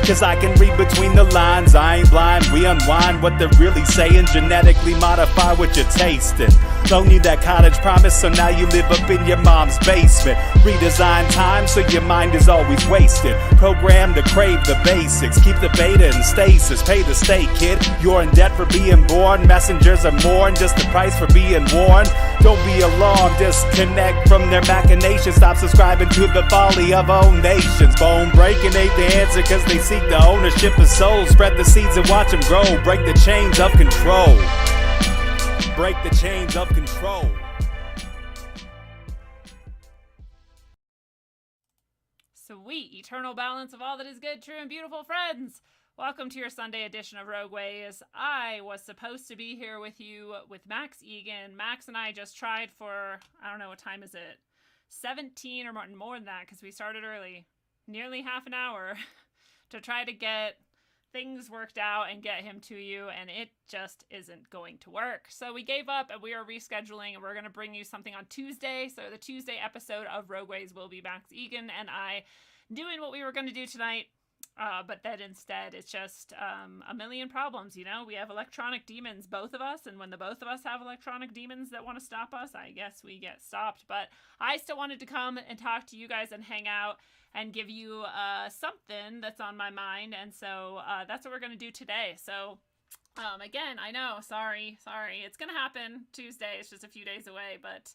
Cause I can read between the lines, I ain't blind. We unwind what they're really saying, genetically modify what you're tasting. Loan you that college promise, so now you live up in your mom's basement. Redesign time so your mind is always wasted. Programmed to crave the basics, keep the beta in stasis. Pay the state, kid, you're in debt for being born. Messengers are more than just the price for being warned. Don't be alarmed, disconnect from their machinations. Stop subscribing to the folly of own nations. Bone breaking ain't the answer, cause they seek the ownership of souls. Spread the seeds and watch them grow. Break the chains of control. Break the chains of control. Sweet eternal balance of all that is good, true, and beautiful, friends. Welcome to your Sunday edition of Rogue Ways. I was supposed to be here with you with Max Egan. Max and I just tried for, I don't know, what time is it? 17 or more than that, because we started early. Nearly half an hour to try to get things worked out and get him to you, and it just isn't going to work. So we gave up and we are rescheduling, and we're going to bring you something on Tuesday. So the Tuesday episode of Rogue Ways will be Max Egan and I doing what we were going to do tonight. But then instead it's just a million problems, you know? We have electronic demons, both of us, and when the both of us have electronic demons that want to stop us, I guess we get stopped. But I still wanted to come and talk to you guys and hang out and give you something that's on my mind, and so that's what we're going to do today. So again, I know, sorry, it's going to happen Tuesday. It's just a few days away, but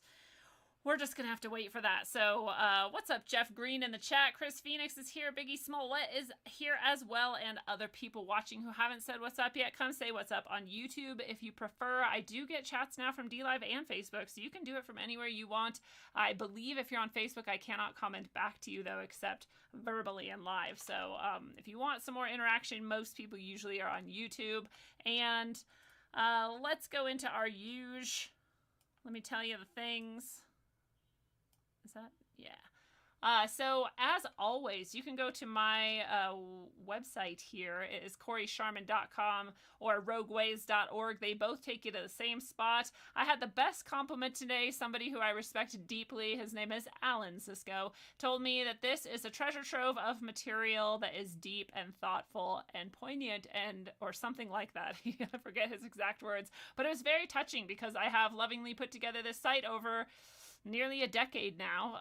we're just going to have to wait for that. So what's up, Jeff Green in the chat? Chris Phoenix is here. Biggie Smollett is here as well, and other people watching who haven't said what's up yet. Come say what's up on YouTube if you prefer. I do get chats now from DLive and Facebook, so you can do it from anywhere you want. I believe if you're on Facebook, I cannot comment back to you, though, except verbally and live. So if you want some more interaction, most people usually are on YouTube. And let's go into our huge, let me tell you the things. Is that? Yeah. So as always, you can go to my website here. It is CoreySharman.com or RogueWays.org. They both take you to the same spot. I had the best compliment today. Somebody who I respect deeply, his name is Alan Cisco, told me that this is a treasure trove of material that is deep and thoughtful and poignant and or something like that. I forget his exact words, but it was very touching because I have lovingly put together this site over nearly a decade now,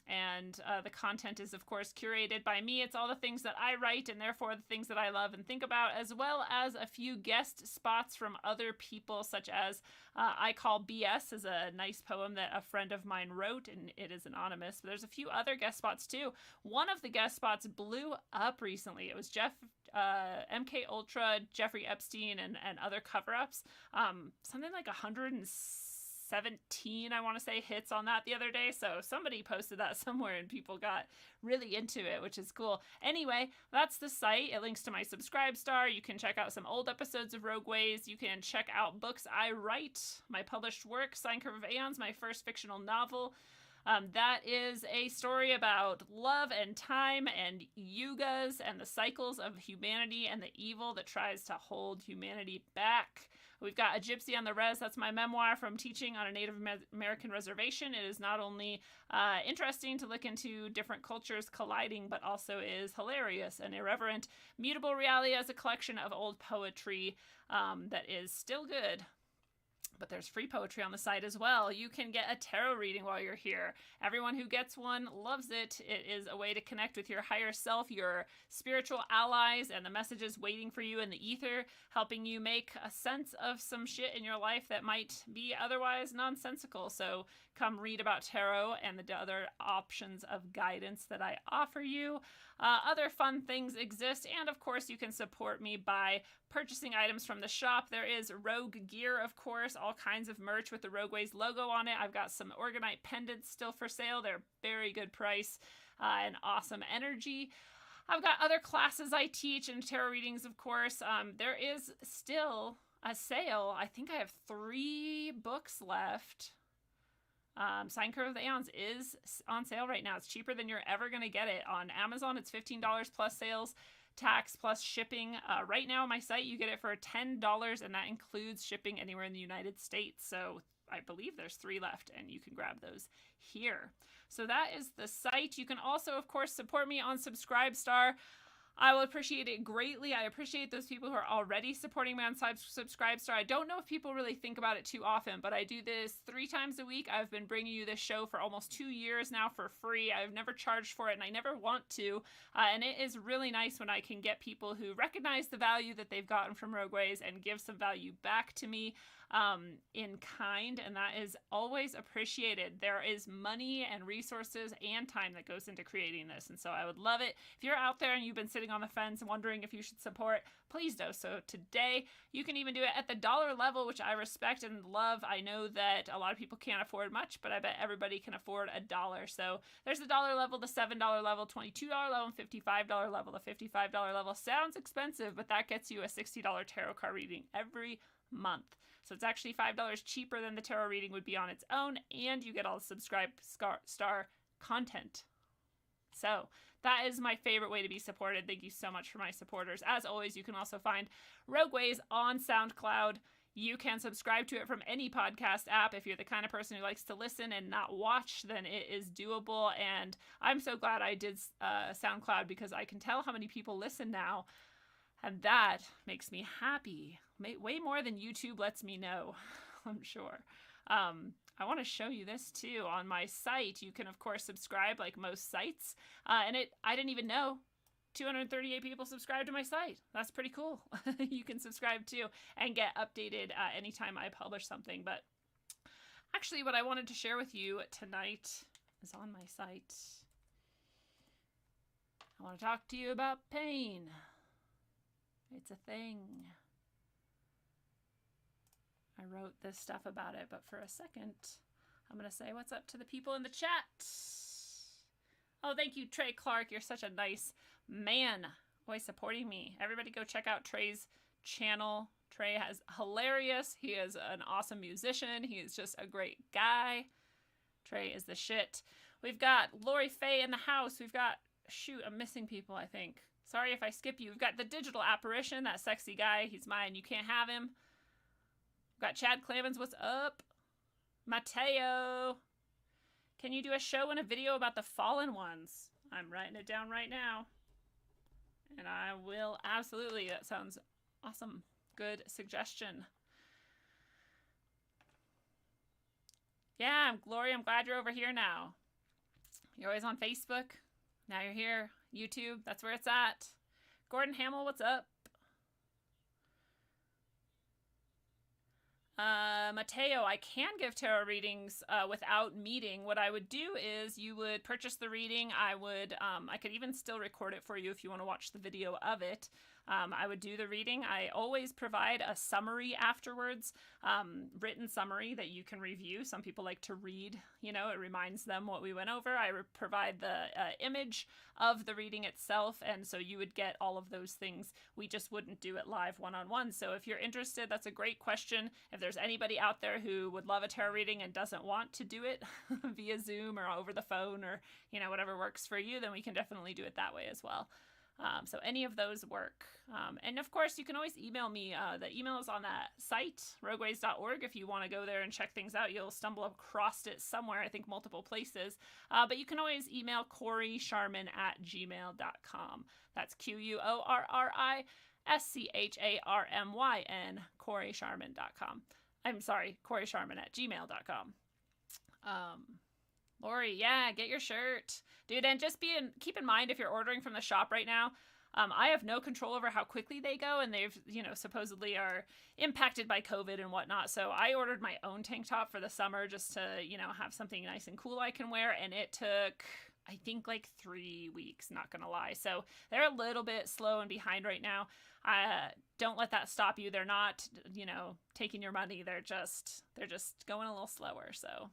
and the content is of course curated by me. It's all the things that I write and therefore the things that I love and think about, as well as a few guest spots from other people, such as I Call BS is a nice poem that a friend of mine wrote, and it is anonymous, but there's a few other guest spots too. One of the guest spots blew up recently. It was Jeff MK Ultra, Jeffrey Epstein, and other cover-ups. Something like 117, I want to say, hits on that the other day. So somebody posted that somewhere and people got really into it, which is cool. Anyway, that's the site. It links to my Subscribestar. You can check out some old episodes of Rogue Ways. You can check out books I write, my published work, Sine Curve of Aeons, my first fictional novel. That is a story about love and time and yugas and the cycles of humanity and the evil that tries to hold humanity back. We've got A Gypsy on the Res. That's my memoir from teaching on a Native American reservation. It is not only interesting to look into different cultures colliding, but also is hilarious and irreverent. Mutable Reality as a collection of old poetry that is still good. But there's free poetry on the site as well. You can get a tarot reading while you're here. Everyone who gets one loves it. It is a way to connect with your higher self, your spiritual allies, and the messages waiting for you in the ether, helping you make a sense of some shit in your life that might be otherwise nonsensical. So come read about tarot and the other options of guidance that I offer you. Other fun things exist, and of course you can support me by purchasing items from the shop. There is Rogue gear, of course, all kinds of merch with the Rogue Ways logo on it. I've got some Orgonite pendants still for sale. They're very good price and awesome energy. I've got other classes I teach and tarot readings, of course. There is still a sale. I think I have 3 books left. Sine Curve of the Aeons is on sale right now. It's cheaper than you're ever going to get it. On Amazon, it's $15 plus sales, tax plus shipping. Right now on my site, you get it for $10, and that includes shipping anywhere in the United States. So I believe there's 3 left, and you can grab those here. So that is the site. You can also, of course, support me on Subscribestar. I will appreciate it greatly. I appreciate those people who are already supporting me on Subscribestar. I don't know if people really think about it too often, but I do this 3 times a week. I've been bringing you this show for almost 2 years now for free. I've never charged for it, and I never want to. And it is really nice when I can get people who recognize the value that they've gotten from Rogueways and give some value back to me in kind, and that is always appreciated. There is money and resources and time that goes into creating this, and so I would love it. If you're out there and you've been sitting on the fence and wondering if you should support, please do so today. You can even do it at the $1 level, which I respect and love. I know that a lot of people can't afford much, but I bet everybody can afford $1. So there's the $1 level, the $7 level, $22 level, and $55 level. The $55 level sounds expensive, but that gets you a $60 tarot card reading every month. So it's actually $5 cheaper than the tarot reading would be on its own, and you get all the Subscribestar content. So that is my favorite way to be supported. Thank you so much for my supporters. As always, you can also find Rogueways on SoundCloud. You can subscribe to it from any podcast app. If you're the kind of person who likes to listen and not watch, then it is doable. And I'm so glad I did SoundCloud, because I can tell how many people listen now. And that makes me happy. Way more than YouTube lets me know, I'm sure. I want to show you this too. On my site, you can, of course, subscribe like most sites. I didn't even know 238 people subscribe to my site. That's pretty cool. You can subscribe too and get updated anytime I publish something. But actually, what I wanted to share with you tonight is on my site. I want to talk to you about pain. It's a thing. I wrote this stuff about it, but for a second, I'm going to say what's up to the people in the chat. Oh, thank you, Trey Clark. You're such a nice man. Always supporting me. Everybody go check out Trey's channel. Trey is hilarious. He is an awesome musician. He is just a great guy. Trey is the shit. We've got Lori Faye in the house. We've got, shoot, I'm missing people, I think. Sorry if I skip you. We've got the Digital Apparition, that sexy guy. He's mine. You can't have him. We've got Chad Clemens. What's up? Mateo. Can you do a show and a video about the fallen ones? I'm writing it down right now. And I will absolutely. That sounds awesome. Good suggestion. Yeah, Gloria, I'm glad you're over here now. You're always on Facebook. Now you're here. YouTube, that's where it's at. Gordon Hamill, what's up? Mateo, I can give tarot readings without meeting. What I would do is you would purchase the reading. I could even still record it for you if you want to watch the video of it. I would do the reading. I always provide a summary afterwards, written summary that you can review. Some people like to read, it reminds them what we went over. I provide the image of the reading itself, and so you would get all of those things. We just wouldn't do it live one-on-one. So if you're interested, that's a great question. If there's anybody out there who would love a tarot reading and doesn't want to do it via Zoom or over the phone or, whatever works for you, then we can definitely do it that way as well. So any of those work. And of course, you can always email me. The email is on that site, rogueways.org. If you want to go there and check things out, you'll stumble across it somewhere, I think multiple places. But you can always email CoreySharman@gmail.com. That's QUORISCHARMYN, CoreySharman.com. I'm sorry, CoreySharman@gmail.com. Lori, yeah, get your shirt. Dude, and just keep in mind if you're ordering from the shop right now, I have no control over how quickly they go, and they've, supposedly are impacted by COVID and whatnot. So I ordered my own tank top for the summer just to, have something nice and cool I can wear, and it took, I think, like 3 weeks, not gonna lie. So they're a little bit slow and behind right now. Don't let that stop you. They're not, taking your money. They're just going a little slower, so...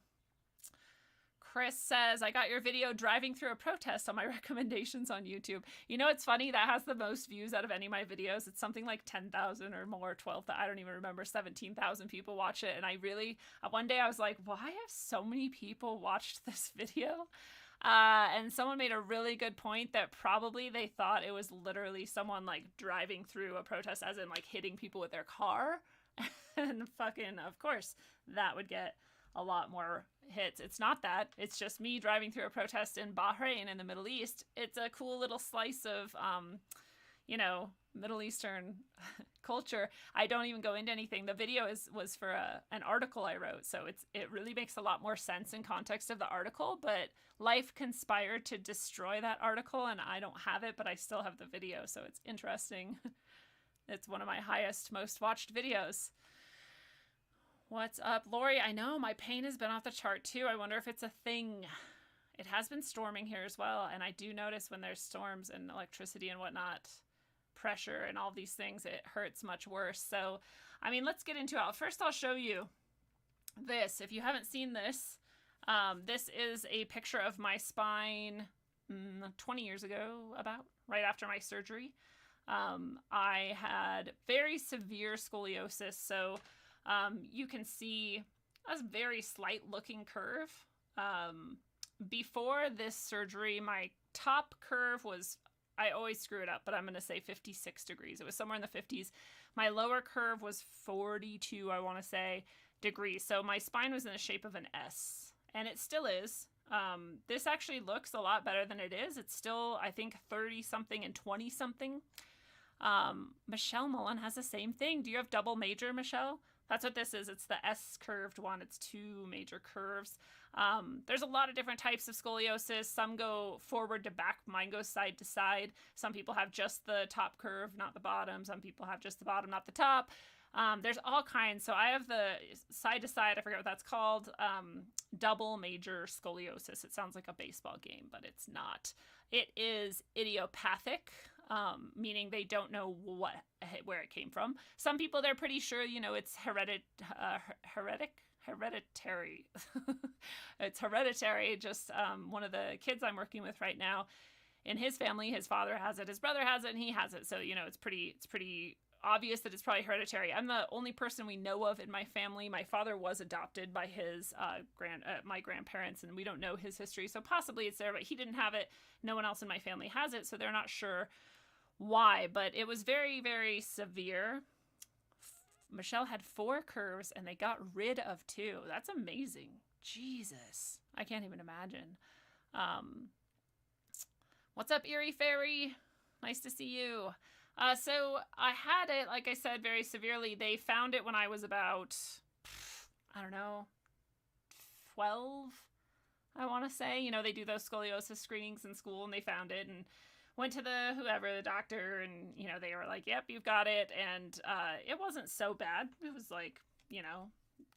Chris says, I got your video driving through a protest on my recommendations on YouTube. It's funny, that has the most views out of any of my videos. It's something like 10,000 or more, 12,000, I don't even remember, 17,000 people watch it. And I really, one day I was like, why have so many people watched this video? And someone made a really good point that probably they thought it was literally someone like driving through a protest, as in like hitting people with their car. And fucking, of course, that would get a lot more hits. It's not that. It's just me driving through a protest in Bahrain in the Middle East. It's a cool little slice of Middle Eastern culture. I don't even go into anything. The video was for an article I wrote, so it really makes a lot more sense in context of the article, but life conspired to destroy that article, and I don't have it, but I still have the video, so it's interesting. It's one of my highest, most watched videos. What's up, Lori? I know my pain has been off the chart too. I wonder if it's a thing. It has been storming here as well, and I do notice when there's storms and electricity and whatnot, pressure and all these things, it hurts much worse. So, I mean, let's get into it. First, I'll show you this. If you haven't seen this, this is a picture of my spine 20 years ago, about right after my surgery. I had very severe scoliosis, so you can see a very slight looking curve. Before this surgery, my top curve was, I always screw it up, but I'm going to say 56 degrees. It was somewhere in the 50s. My lower curve was 42, I want to say, degrees. So my spine was in the shape of an S, and it still is. This actually looks a lot better than it is. It's still, I think, 30-something and 20-something. Michelle Mullen has the same thing. Do you have double major, Michelle? That's what this is. It's the S-curved one. It's two major curves. There's a lot of different types of scoliosis. Some go forward to back. Mine goes side to side. Some people have just the top curve, not the bottom. Some people have just the bottom, not the top. There's all kinds. So I have the side to side. I forget what that's called. Double major scoliosis. It sounds like a baseball game, but it's not. It is idiopathic. Meaning they don't know where it came from. Some people, they're pretty sure, it's hereditary. It's hereditary. Just one of the kids I'm working with right now, in his family, his father has it, his brother has it, and he has it. So, it's pretty obvious that it's probably hereditary. I'm the only person we know of in my family. My father was adopted by his my grandparents, and we don't know his history. So possibly it's there, but he didn't have it. No one else in my family has it, so they're not sure why, but it was very, very severe. Michelle had 4 curves and they got rid of 2. That's amazing. Jesus. I can't even imagine. What's up, Erie Fairy? Nice to see you. So I had it, like I said, very severely. They found it when I was about, I don't know, 12, I want to say. They do those scoliosis screenings in school, and they found it, and went to the doctor, and, they were like, yep, you've got it. And it wasn't so bad. It was like,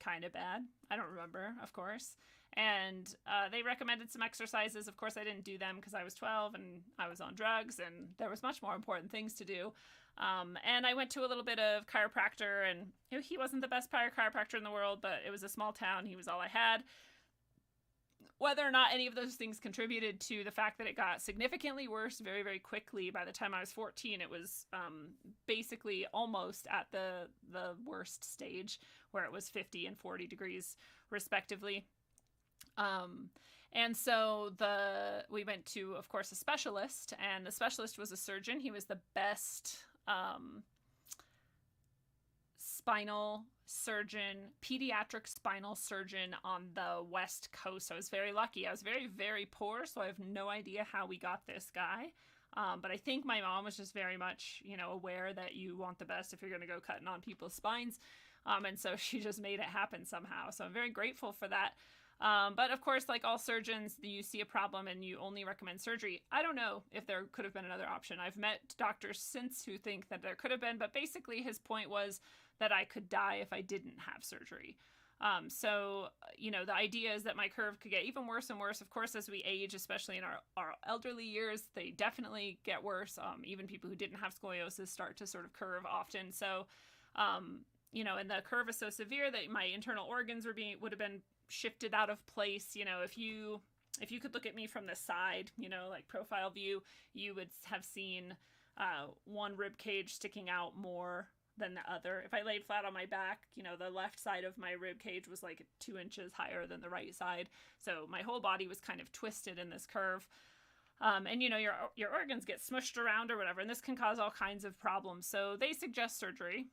kind of bad. I don't remember, of course. And they recommended some exercises. Of course, I didn't do them because I was 12 and I was on drugs, and there was much more important things to do. And I went to a little bit of chiropractor, and he wasn't the best chiropractor in the world, but it was a small town. He was all I had. Whether or not any of those things contributed to the fact that it got significantly worse very, very quickly. By the time I was 14, it was basically almost at the worst stage, where it was 50 and 40 degrees respectively. And so we went to, of course, a specialist, and the specialist was a surgeon. He was the best spinal surgeon, pediatric spinal surgeon on the West Coast. I was very lucky. I was very, very poor, so I have no idea how we got this guy. But I think my mom was just very much, aware that you want the best if you're going to go cutting on people's spines. And so she just made it happen somehow. So I'm very grateful for that. But of course, like all surgeons, you see a problem and you only recommend surgery. I don't know if there could have been another option. I've met doctors since who think that there could have been, but basically his point was that I could die if I didn't have surgery. So, the idea is that my curve could get even worse and worse. Of course, as we age, especially in our elderly years, they definitely get worse. Even people who didn't have scoliosis start to sort of curve often. So, and the curve is so severe that my internal organs would have been shifted out of place. If you could look at me from the side, like profile view, you would have seen one rib cage sticking out more than the other. If I laid flat on my back, the left side of my rib cage was like 2 inches higher than the right side. So my whole body was kind of twisted in this curve. And your organs get smushed around or whatever, and this can cause all kinds of problems. So they suggest surgery,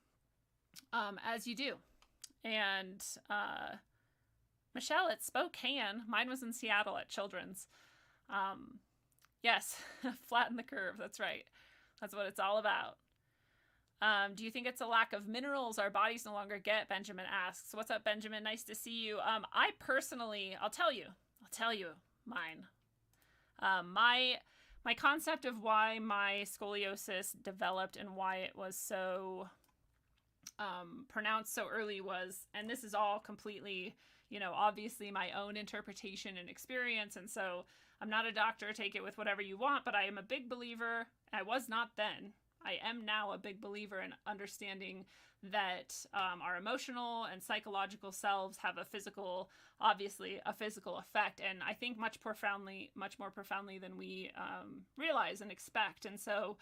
as you do. And Michelle at Spokane, mine was in Seattle at Children's. Yes, flatten the curve. That's right. That's what it's all about. Do you think it's a lack of minerals our bodies no longer get? Benjamin asks. What's up, Benjamin? Nice to see you. I personally, I'll tell you mine. My concept of why my scoliosis developed and why it was so pronounced so early was, and this is all completely, obviously my own interpretation and experience, and so I'm not a doctor, take it with whatever you want, but I am a big believer, I was not then, I am now a big believer in understanding that our emotional and psychological selves have obviously a physical effect, and I think much more profoundly than we realize and expect. And so,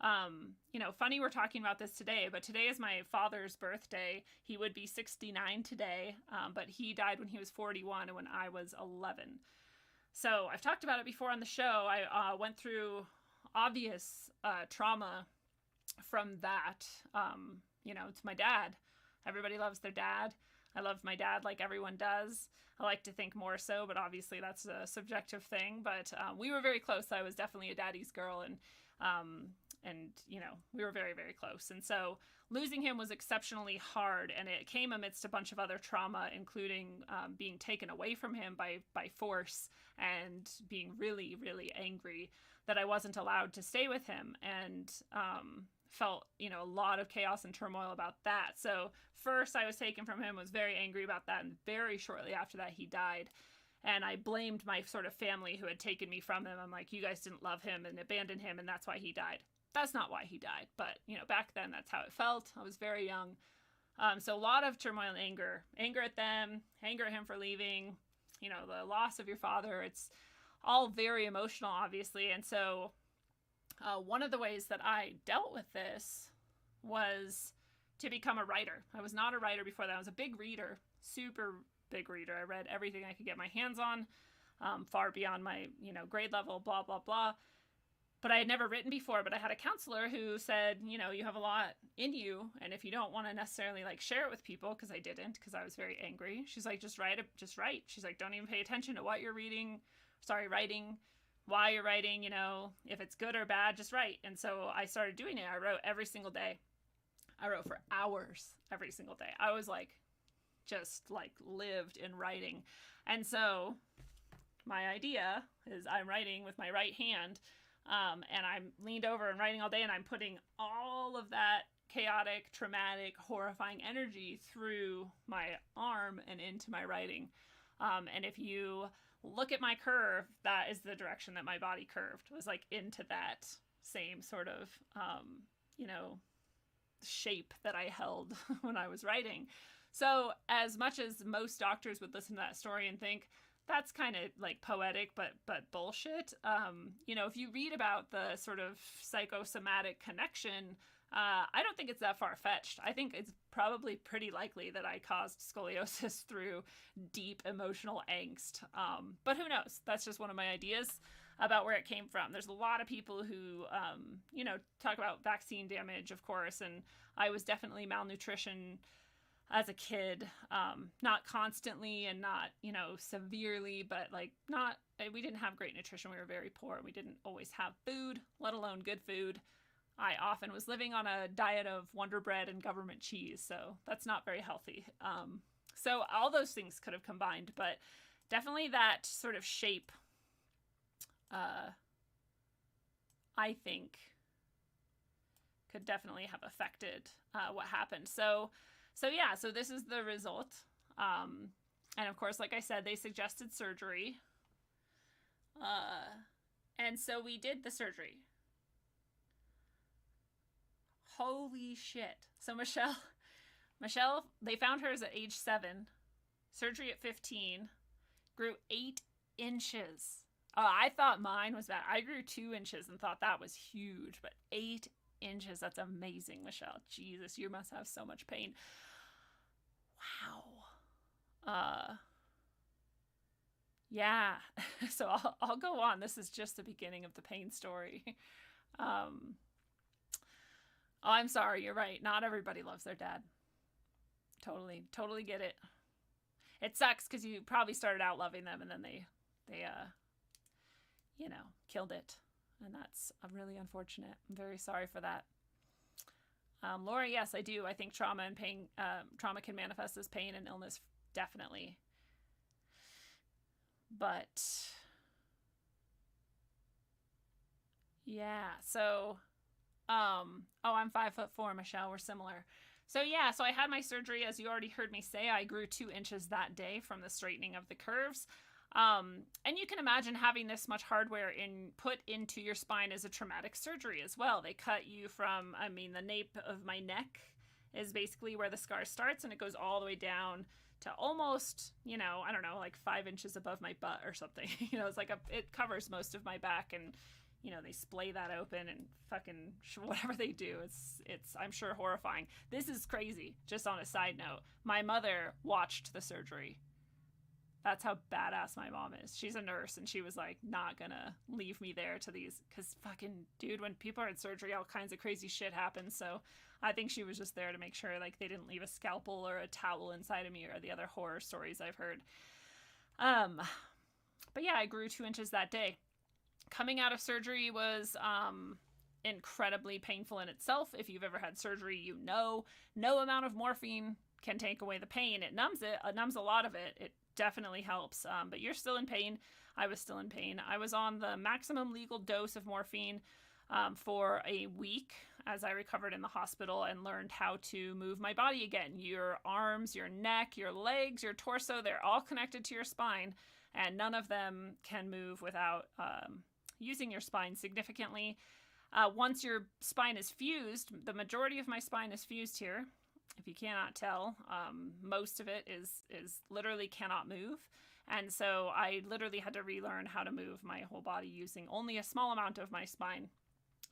funny we're talking about this today, but today is my father's birthday. He would be 69 today, but he died when he was 41 and when I was 11. So I've talked about it before on the show. I went through obvious trauma from that. It's my dad. Everybody loves their dad. I love my dad like everyone does. I like to think more so, but obviously that's a subjective thing. But we were very close. I was definitely a daddy's girl, and we were very, very close. And so losing him was exceptionally hard, and it came amidst a bunch of other trauma, including being taken away from him by force and being really, really angry that I wasn't allowed to stay with him, and felt, a lot of chaos and turmoil about that. So first I was taken from him, was very angry about that, and very shortly after that he died. And I blamed my sort of family who had taken me from him. I'm like, you guys didn't love him and abandoned him, and that's why he died. That's not why he died, but back then that's how it felt. I was very young. So a lot of turmoil and anger at them, anger at him for leaving, the loss of your father. It's all very emotional, obviously. And so one of the ways that I dealt with this was to become a writer. I was not a writer before that. I was a big reader, super big reader. I read everything I could get my hands on, far beyond my, grade level, blah, blah, blah. But I had never written before, but I had a counselor who said, you have a lot in you, and if you don't want to necessarily share it with people, because I didn't, because I was very angry, she's like, just write. She's like, don't even pay attention to what you're writing, why you're writing, if it's good or bad, just write. And so I started doing it. I wrote every single day. I wrote for hours every single day. I was just lived in writing. And so my idea is I'm writing with my right hand, and I'm leaned over and writing all day, and I'm putting all of that chaotic, traumatic, horrifying energy through my arm and into my writing. And if you look at my curve, that is the direction that my body curved, was into that same sort of, shape that I held when I was writing. So as much as most doctors would listen to that story and think that's kind of poetic, but bullshit, if you read about the sort of psychosomatic connection, I don't think it's that far-fetched. I think it's probably pretty likely that I caused scoliosis through deep emotional angst. But who knows? That's just one of my ideas about where it came from. There's a lot of people who, talk about vaccine damage, of course, and I was definitely malnutrition as a kid, not constantly and not, severely, but we didn't have great nutrition. We were very poor. We didn't always have food, let alone good food. I often was living on a diet of Wonder Bread and government cheese, so that's not very healthy. So all those things could have combined, but definitely that sort of shape, I think, could definitely have affected what happened. So this is the result. And of course, like I said, they suggested surgery. And so we did the surgery. Holy shit. So Michelle, they found hers at age 7, surgery at 15, grew 8 inches. I thought mine was bad. I grew 2 inches and thought that was huge, but 8 inches, that's amazing, Michelle. Jesus, you must have so much pain. Wow. Yeah. So I'll go on. This is just the beginning of the pain story. Oh, I'm sorry. You're right. Not everybody loves their dad. Totally get it. It sucks because you probably started out loving them and then they killed it. and that's really unfortunate. I'm very sorry for that. Lori, yes, I do. I think trauma and pain, trauma can manifest as pain and illness, definitely. But yeah, so I'm 5'4", Michelle. We're similar. So yeah, so I had my surgery, as you already heard me say. I grew 2 inches that day from the straightening of the curves. And you can imagine having this much hardware put into your spine is a traumatic surgery as well. They cut you from, the nape of my neck is basically where the scar starts, and it goes all the way down to almost, I don't know, like 5 inches above my butt or something. It's like it covers most of my back, and they splay that open and fucking whatever they do. It's I'm sure horrifying. This is crazy. Just on a side note, my mother watched the surgery. That's how badass my mom is. She's a nurse, and she was like not gonna leave me there to these, because fucking dude, when people are in surgery, all kinds of crazy shit happens. So I think she was just there to make sure like they didn't leave a scalpel or a towel inside of me, or the other horror stories I've heard. But yeah, I grew 2 inches that day. Coming out of surgery was incredibly painful in itself. If you've ever had surgery, no amount of morphine can take away the pain. It numbs it. It numbs a lot of it. It definitely helps. But you're still in pain. I was still in pain. I was on the maximum legal dose of morphine for a week as I recovered in the hospital and learned how to move my body again. Your arms, your neck, your legs, your torso, they're all connected to your spine, and none of them can move without using your spine significantly. Once your spine is fused, the majority of my spine is fused here. If you cannot tell, most of it is literally cannot move. And so I literally had to relearn how to move my whole body using only a small amount of my spine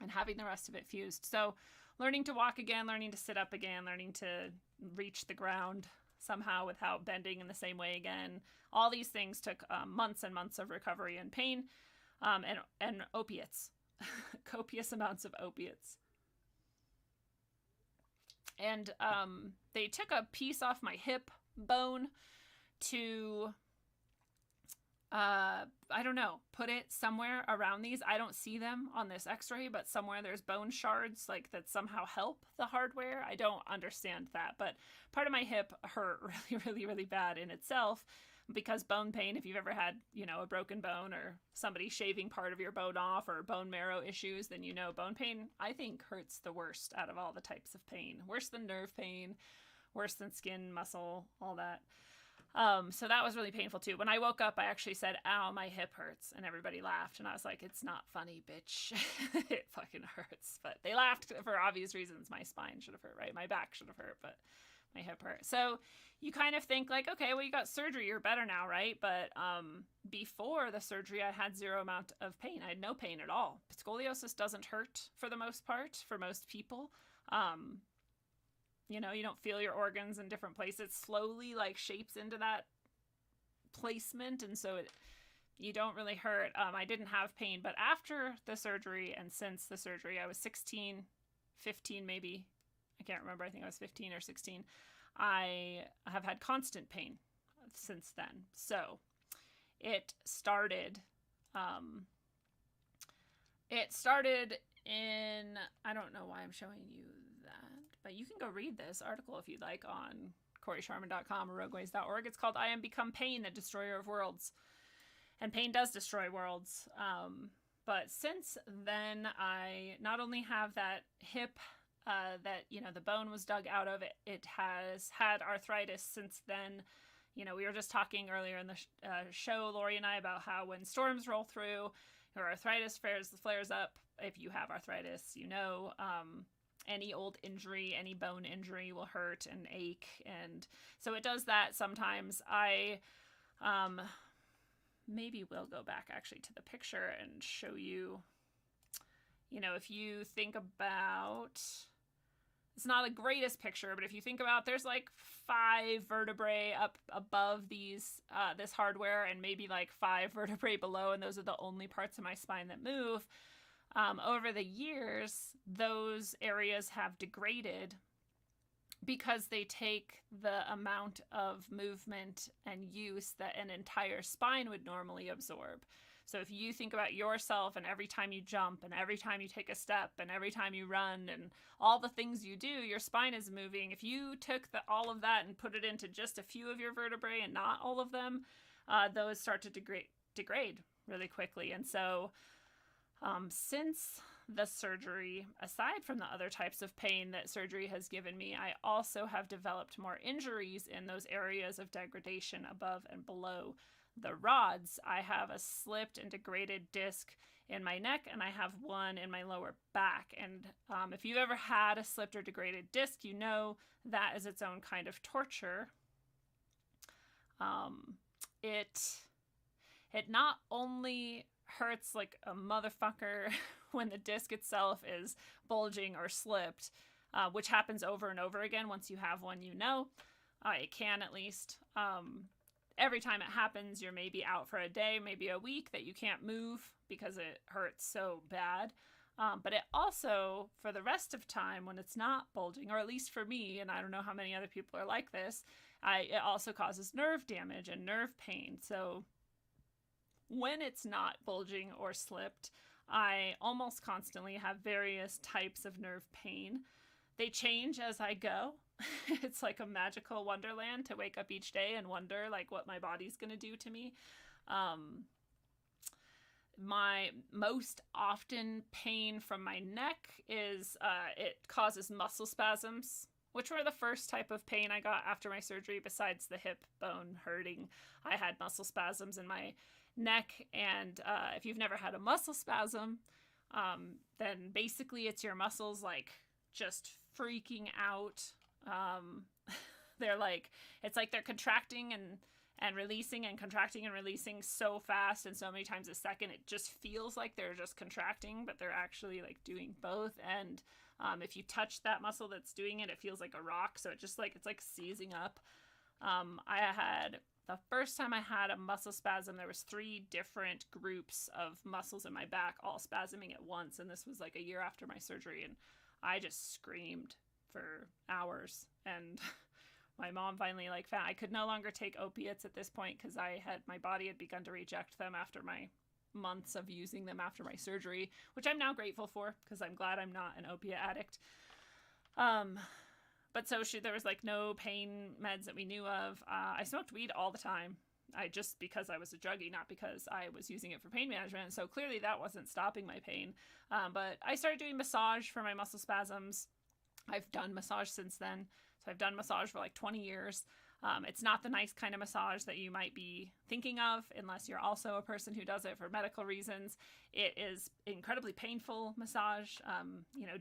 and having the rest of it fused. So learning to walk again, learning to sit up again, learning to reach the ground somehow without bending in the same way again. All these things took months and months of recovery and pain, and opiates, copious amounts of opiates. And they took a piece off my hip bone to, put it somewhere around these. I don't see them on this x-ray, but somewhere there's bone shards like that somehow help the hardware. I don't understand that, but part of my hip hurt really, really, really bad in itself, because bone pain, if you've ever had, a broken bone or somebody shaving part of your bone off, or bone marrow issues, then bone pain, I think, hurts the worst out of all the types of pain. Worse than nerve pain, worse than skin, muscle, all that. So that was really painful too. When I woke up, I actually said, "Ow, my hip hurts," and everybody laughed. And I was like, "It's not funny, bitch." It fucking hurts. But they laughed for obvious reasons. My spine should have hurt, right? My back should have hurt, but my hip hurt. So you kind of think like, okay, well, you got surgery, you're better now, right? But before the surgery, I had zero amount of pain. I had no pain at all. Scoliosis doesn't hurt for the most part, for most people. You don't feel your organs in different places. It slowly like shapes into that placement, and so you don't really hurt. I didn't have pain, but after the surgery and since the surgery, I was 16, 15 maybe. I can't remember. I think I was 15 or 16. I have had constant pain since then. So it started in, I don't know why I'm showing you that, but you can go read this article if you'd like on CoreySharman.com or RogueWays.org. It's called "I Am Become Pain, the Destroyer of Worlds." And pain does destroy worlds. But since then, I not only have that hip that, the bone was dug out of, it has had arthritis since then. We were just talking earlier in the show, Lori and I, about how when storms roll through, your arthritis flares up. If you have arthritis, any old injury, any bone injury will hurt and ache. And so it does that sometimes. I maybe will go back actually to the picture and show you, if you think about, it's not the greatest picture, but if you think about, there's like 5 vertebrae up above this hardware, and maybe like 5 vertebrae below, and those are the only parts of my spine that move. Over the years, those areas have degraded because they take the amount of movement and use that an entire spine would normally absorb. So if you think about yourself and every time you jump and every time you take a step and every time you run and all the things you do, your spine is moving. If you took all of that and put it into just a few of your vertebrae and not all of them, those start to degrade really quickly. And so since the surgery, aside from the other types of pain that surgery has given me, I also have developed more injuries in those areas of degradation above and below the rods. I have a slipped and degraded disc in my neck, and I have one in my lower back. And if you've ever had a slipped or degraded disc, you know that is its own kind of torture. It not only hurts like a motherfucker when the disc itself is bulging or slipped, which happens over and over again once you have one, it can at least. Every time it happens, you're maybe out for a day, maybe a week, that you can't move because it hurts so bad. But it also, for the rest of time when it's not bulging, or at least for me, and I don't know how many other people are like this, it also causes nerve damage and nerve pain. So when it's not bulging or slipped, I almost constantly have various types of nerve pain. They change as I go. It's like a magical wonderland to wake up each day and wonder like what my body's going to do to me. My most often pain from my neck is it causes muscle spasms, which were the first type of pain I got after my surgery. Besides the hip bone hurting, I had muscle spasms in my neck. And if you've never had a muscle spasm, then basically it's your muscles like just freaking out. They're like, it's like they're contracting and releasing and contracting and releasing so fast and so many times a second. It just feels like they're just contracting, but they're actually like doing both. And if you touch that muscle that's doing it, it feels like a rock. So it's like seizing up. The first time I had a muscle spasm, there was 3 different groups of muscles in my back all spasming at once. And this was like a year after my surgery. And I just screamed for hours. And my mom finally found I could no longer take opiates at this point because my body had begun to reject them after my months of using them after my surgery, which I'm now grateful for because I'm glad I'm not an opiate addict. But so there was no pain meds that we knew of. I smoked weed all the time. Because I was a druggie, not because I was using it for pain management. So clearly that wasn't stopping my pain. But I started doing massage for my muscle spasms. I've done massage since then. So I've done massage for 20 years. It's not the nice kind of massage that you might be thinking of unless you're also a person who does it for medical reasons. It is incredibly painful massage,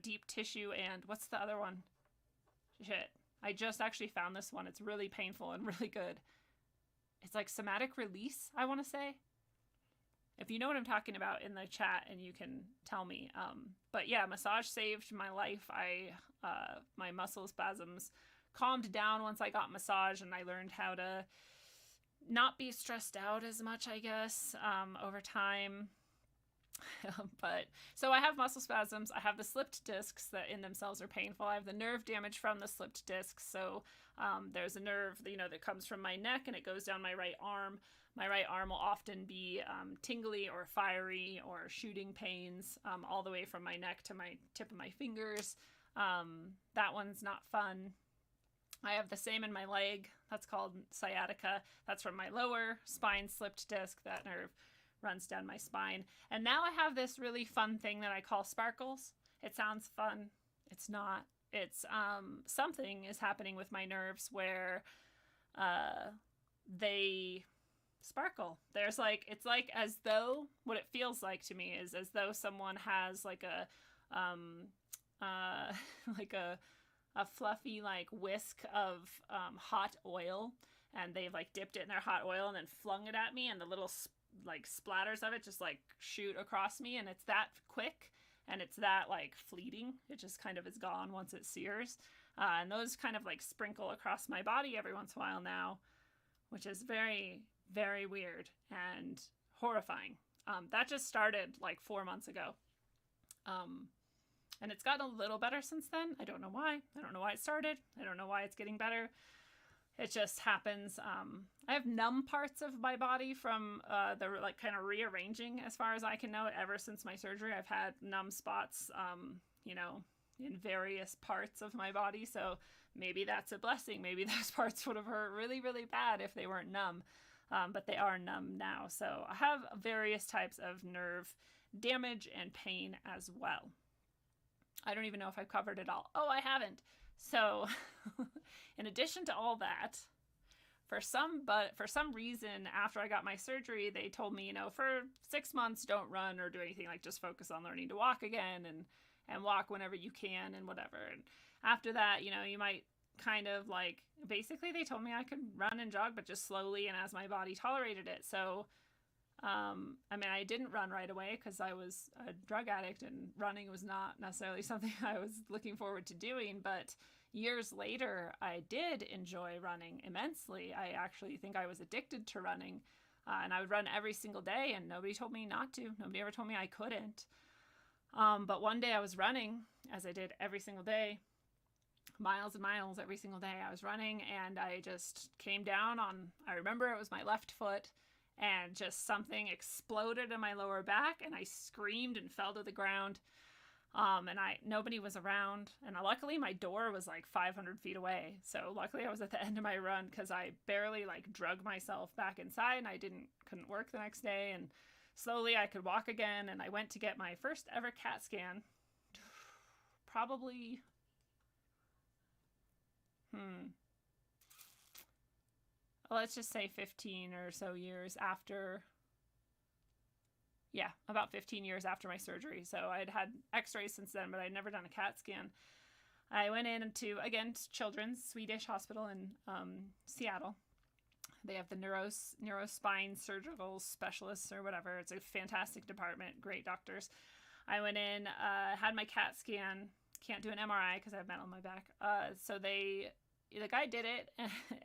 deep tissue, and what's the other one? Shit. I just actually found this one. It's really painful and really good. It's like somatic release, I want to say. If you know what I'm talking about in the chat, and you can tell me. But yeah, massage saved my life. My muscle spasms calmed down once I got massage, and I learned how to not be stressed out as much, I guess, over time. But so I have muscle spasms. I have the slipped discs that in themselves are painful. I have the nerve damage from the slipped discs. So there's a nerve, that comes from my neck and it goes down my right arm. My right arm will often be tingly or fiery or shooting pains all the way from my neck to my tip of my fingers. That one's not fun. I have the same in my leg. That's called sciatica. That's from my lower spine slipped disc. That nerve runs down my spine. And now I have this really fun thing that I call sparkles. It sounds fun. It's not. It's something is happening with my nerves where they sparkle. There's it's as though, what it feels like to me is as though someone has a fluffy whisk of hot oil, and they've dipped it in their hot oil and then flung it at me, and the little splatters of it just shoot across me, and it's that quick and it's that fleeting. It just kind of is gone once it sears, and those kind of sprinkle across my body every once in a while now, which is very, very weird and horrifying. That just started 4 months ago, and it's gotten a little better since then. I don't know why. I don't know why it started. I don't know why it's getting better. it just happens. I have numb parts of my body from the like kind of rearranging, as far as I can know. Ever since my surgery, I've had numb spots, in various parts of my body. So maybe that's a blessing. Maybe those parts would have hurt really, really bad if they weren't numb. But they are numb now. So I have various types of nerve damage and pain as well. I don't even know if I've covered it all. Oh, I haven't. So in addition to all that, for some reason, after I got my surgery, they told me, for 6 months, don't run or do anything, like just focus on learning to walk again and walk whenever you can and whatever. And after that, you might kind of like, basically they told me I could run and jog, but just slowly and as my body tolerated it. So, I didn't run right away because I was a drug addict and running was not necessarily something I was looking forward to doing. But years later, I did enjoy running immensely. I actually think I was addicted to running, and I would run every single day, and nobody told me not to. Nobody ever told me I couldn't. But one day I was running, as I did every single day, miles and miles every single day. I was running, and I just came down on, I remember it was my left foot, and just something exploded in my lower back, and I screamed and fell to the ground. And nobody was around, and luckily my door was like 500 feet away. So luckily I was at the end of my run, because I barely like drug myself back inside, and I couldn't work the next day. And slowly I could walk again, and I went to get my first ever CAT scan. Probably, let's just say 15 or so years after. Yeah, about 15 years after my surgery. So I'd had x-rays since then, but I'd never done a CAT scan. I went into, again, Children's Swedish Hospital in Seattle. They have the neurospine surgical specialists or whatever. It's a fantastic department, great doctors. I went in, had my CAT scan. Can't do an MRI because I have metal in my back. So the guy did it,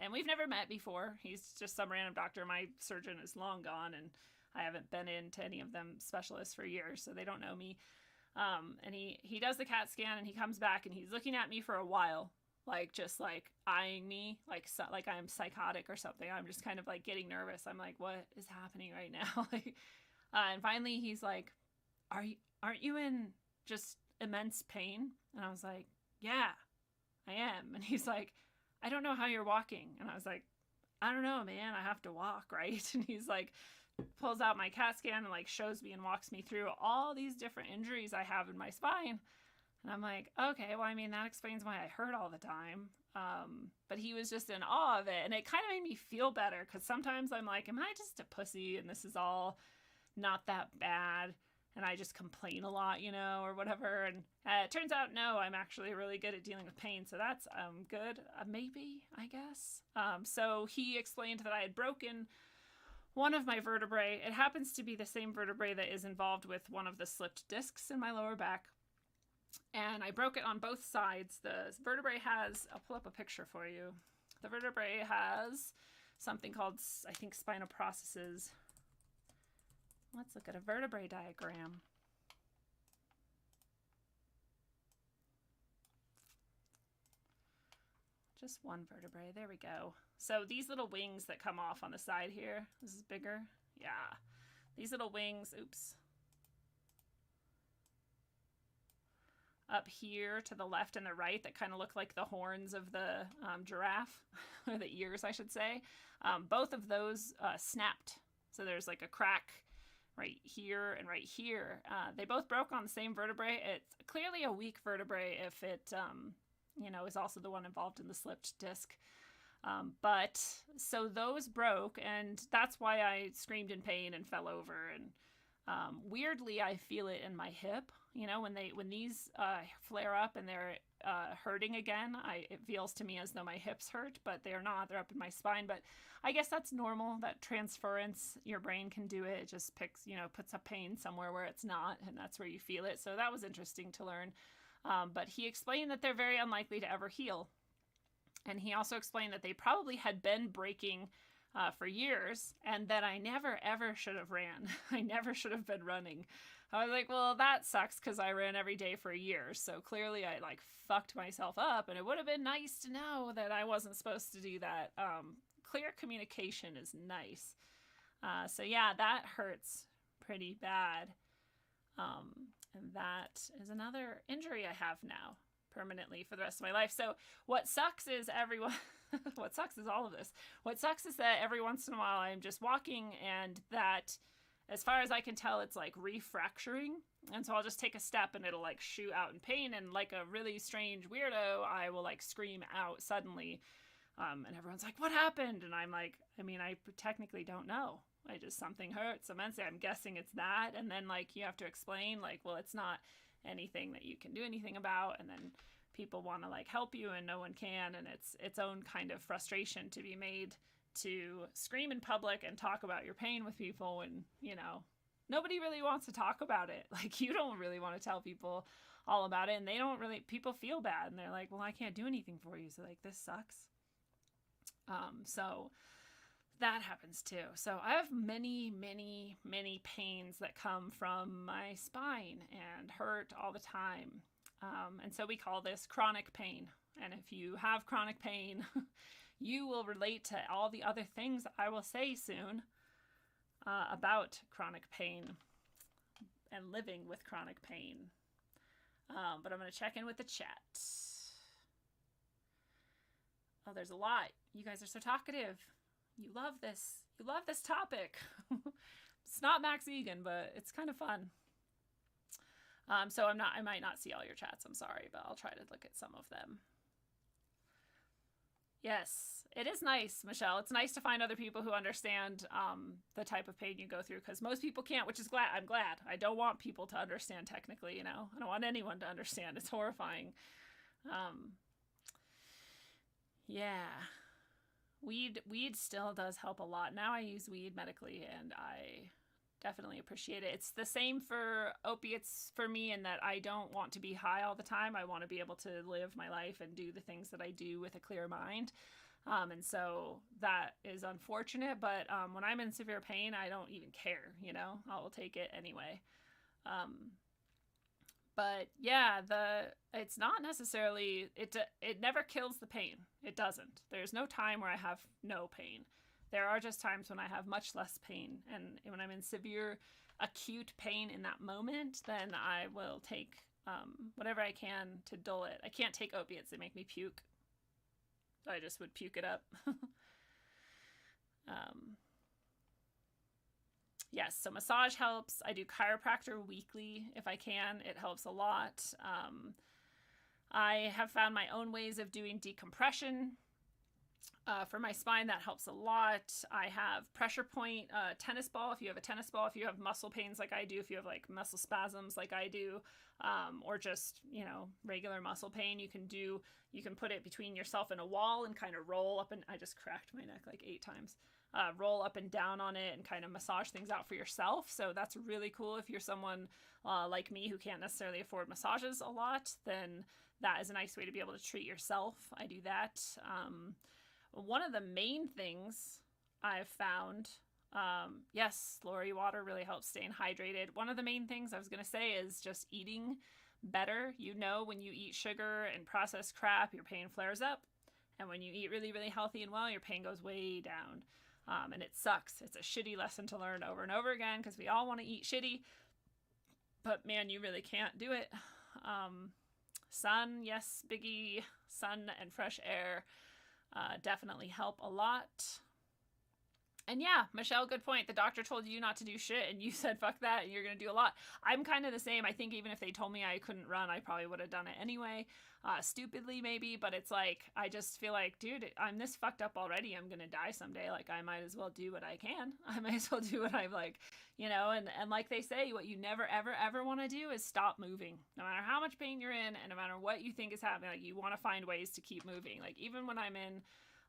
and we've never met before. He's just some random doctor. My surgeon is long gone, and I haven't been into any of them specialists for years, so they don't know me. And he does the CAT scan, and he comes back, and he's looking at me for a while, like just like eyeing me, like I'm psychotic or something. I'm just kind of like getting nervous. I'm like, what is happening right now? And finally he's like, aren't you in just immense pain? And I was like, yeah, I am. And he's like, I don't know how you're walking. And I was like, I don't know, man, I have to walk, right? And he's like, pulls out my CAT scan and like shows me and walks me through all these different injuries I have in my spine. And I'm like, okay, well, that explains why I hurt all the time. But he was just in awe of it. And it kind of made me feel better, because sometimes I'm like, am I just a pussy and this is all not that bad? And I just complain a lot, or whatever. And it turns out, no, I'm actually really good at dealing with pain. So that's good. Maybe, I guess. So he explained that I had broken one of my vertebrae. It happens to be the same vertebrae that is involved with one of the slipped discs in my lower back. And I broke it on both sides. The vertebrae has, I'll pull up a picture for you. The vertebrae has something called, I think, spinal processes. Let's look at a vertebrae diagram. Just one vertebrae. There we go. So these little wings that come off on the side here, this is bigger. Yeah. These little wings, oops. Up here to the left and the right that kind of look like the horns of the giraffe, or the ears, I should say. Both of those snapped. So there's like a crack right here and right here. They both broke on the same vertebrae. It's clearly a weak vertebrae if it, is also the one involved in the slipped disc. But so those broke, and that's why I screamed in pain and fell over. And weirdly, I feel it in my hip. When these flare up and they're hurting again, it feels to me as though my hips hurt, but they're not. They're up in my spine. But I guess that's normal. That transference, your brain can do it. It just puts up pain somewhere where it's not, and that's where you feel it. So that was interesting to learn. But he explained that they're very unlikely to ever heal. And he also explained that they probably had been breaking for years, and that I never, ever should have ran. I never should have been running. I was like, well, that sucks because I ran every day for a year. So clearly I like fucked myself up, and it would have been nice to know that I wasn't supposed to do that. Clear communication is nice. So yeah, that hurts pretty bad. And that is another injury I have now permanently for the rest of my life. So what sucks is what sucks is all of this. What sucks is that every once in a while I'm just walking, and that, as far as I can tell, it's like refracturing. And so I'll just take a step and it'll like shoot out in pain. And like a really strange weirdo, I will like scream out suddenly. And everyone's like, what happened? And I'm like, I mean, I technically don't know. Something hurts immensely. I'm guessing it's that. And then like you have to explain like, well, it's not anything that you can do anything about. And then people want to like help you and no one can. And it's its own kind of frustration to be made to scream in public and talk about your pain with people when, you know, nobody really wants to talk about it. Like you don't really want to tell people all about it, and they don't really, people feel bad and they're like, well, I can't do anything for you. So like, this sucks. So that happens too. So I have many, many, many pains that come from my spine and hurt all the time. And so we call this chronic pain. And if you have chronic pain, you will relate to all the other things I will say soon about chronic pain and living with chronic pain. But I'm going to check in with the chat. Oh, there's a lot. You guys are so talkative. You love this. You love this topic. It's not Max Egan, but it's kind of fun. So I might not see all your chats. I'm sorry, but I'll try to look at some of them. Yes, it is nice, Michelle. It's nice to find other people who understand the type of pain you go through, because most people can't, which is I'm glad. I don't want people to understand technically, you know. I don't want anyone to understand. It's horrifying. Yeah. Weed still does help a lot. Now I use weed medically, and I definitely appreciate it. It's the same for opiates for me, in that I don't want to be high all the time. I want to be able to live my life and do the things that I do with a clear mind. And so that is unfortunate, but when I'm in severe pain, I don't even care, you know. I will take it anyway. But yeah, it's not necessarily, it never kills the pain. It doesn't. There's no time where I have no pain. There are just times when I have much less pain. And when I'm in severe, acute pain in that moment, then I will take whatever I can to dull it. I can't take opiates. They make me puke. So I just would puke it up. Yes, so massage helps. I do chiropractor weekly if I can. It helps a lot. I have found my own ways of doing decompression for my spine. That helps a lot. I have pressure point tennis ball. If you have a tennis ball, if you have muscle pains like I do, if you have like muscle spasms like I do, or just, you know, regular muscle pain, you can put it between yourself and a wall and kind of roll up, and I just cracked my neck like 8 times. Roll up and down on it and kind of massage things out for yourself. So that's really cool. If you're someone like me who can't necessarily afford massages a lot, then that is a nice way to be able to treat yourself. I do that. One of the main things I've found, yes, Lori, water really helps staying hydrated. One of the main things I was going to say is just eating better. You know, when you eat sugar and processed crap, your pain flares up. And when you eat really, really healthy and well, your pain goes way down. And it sucks. It's a shitty lesson to learn over and over again, because we all want to eat shitty. But man, you really can't do it. Sun, yes, Biggie, sun and fresh air definitely help a lot. And yeah, Michelle, good point. The doctor told you not to do shit and you said fuck that and you're going to do a lot. I'm kind of the same. I think even if they told me I couldn't run, I probably would have done it anyway. Stupidly maybe, but it's like, I just feel like, dude, I'm this fucked up already. I'm going to die someday. Like, I might as well do what I can. I might as well do what I'm like, you know, and like they say, what you never, ever, ever want to do is stop moving. No matter how much pain you're in and no matter what you think is happening, like, you want to find ways to keep moving. Like, even when I'm in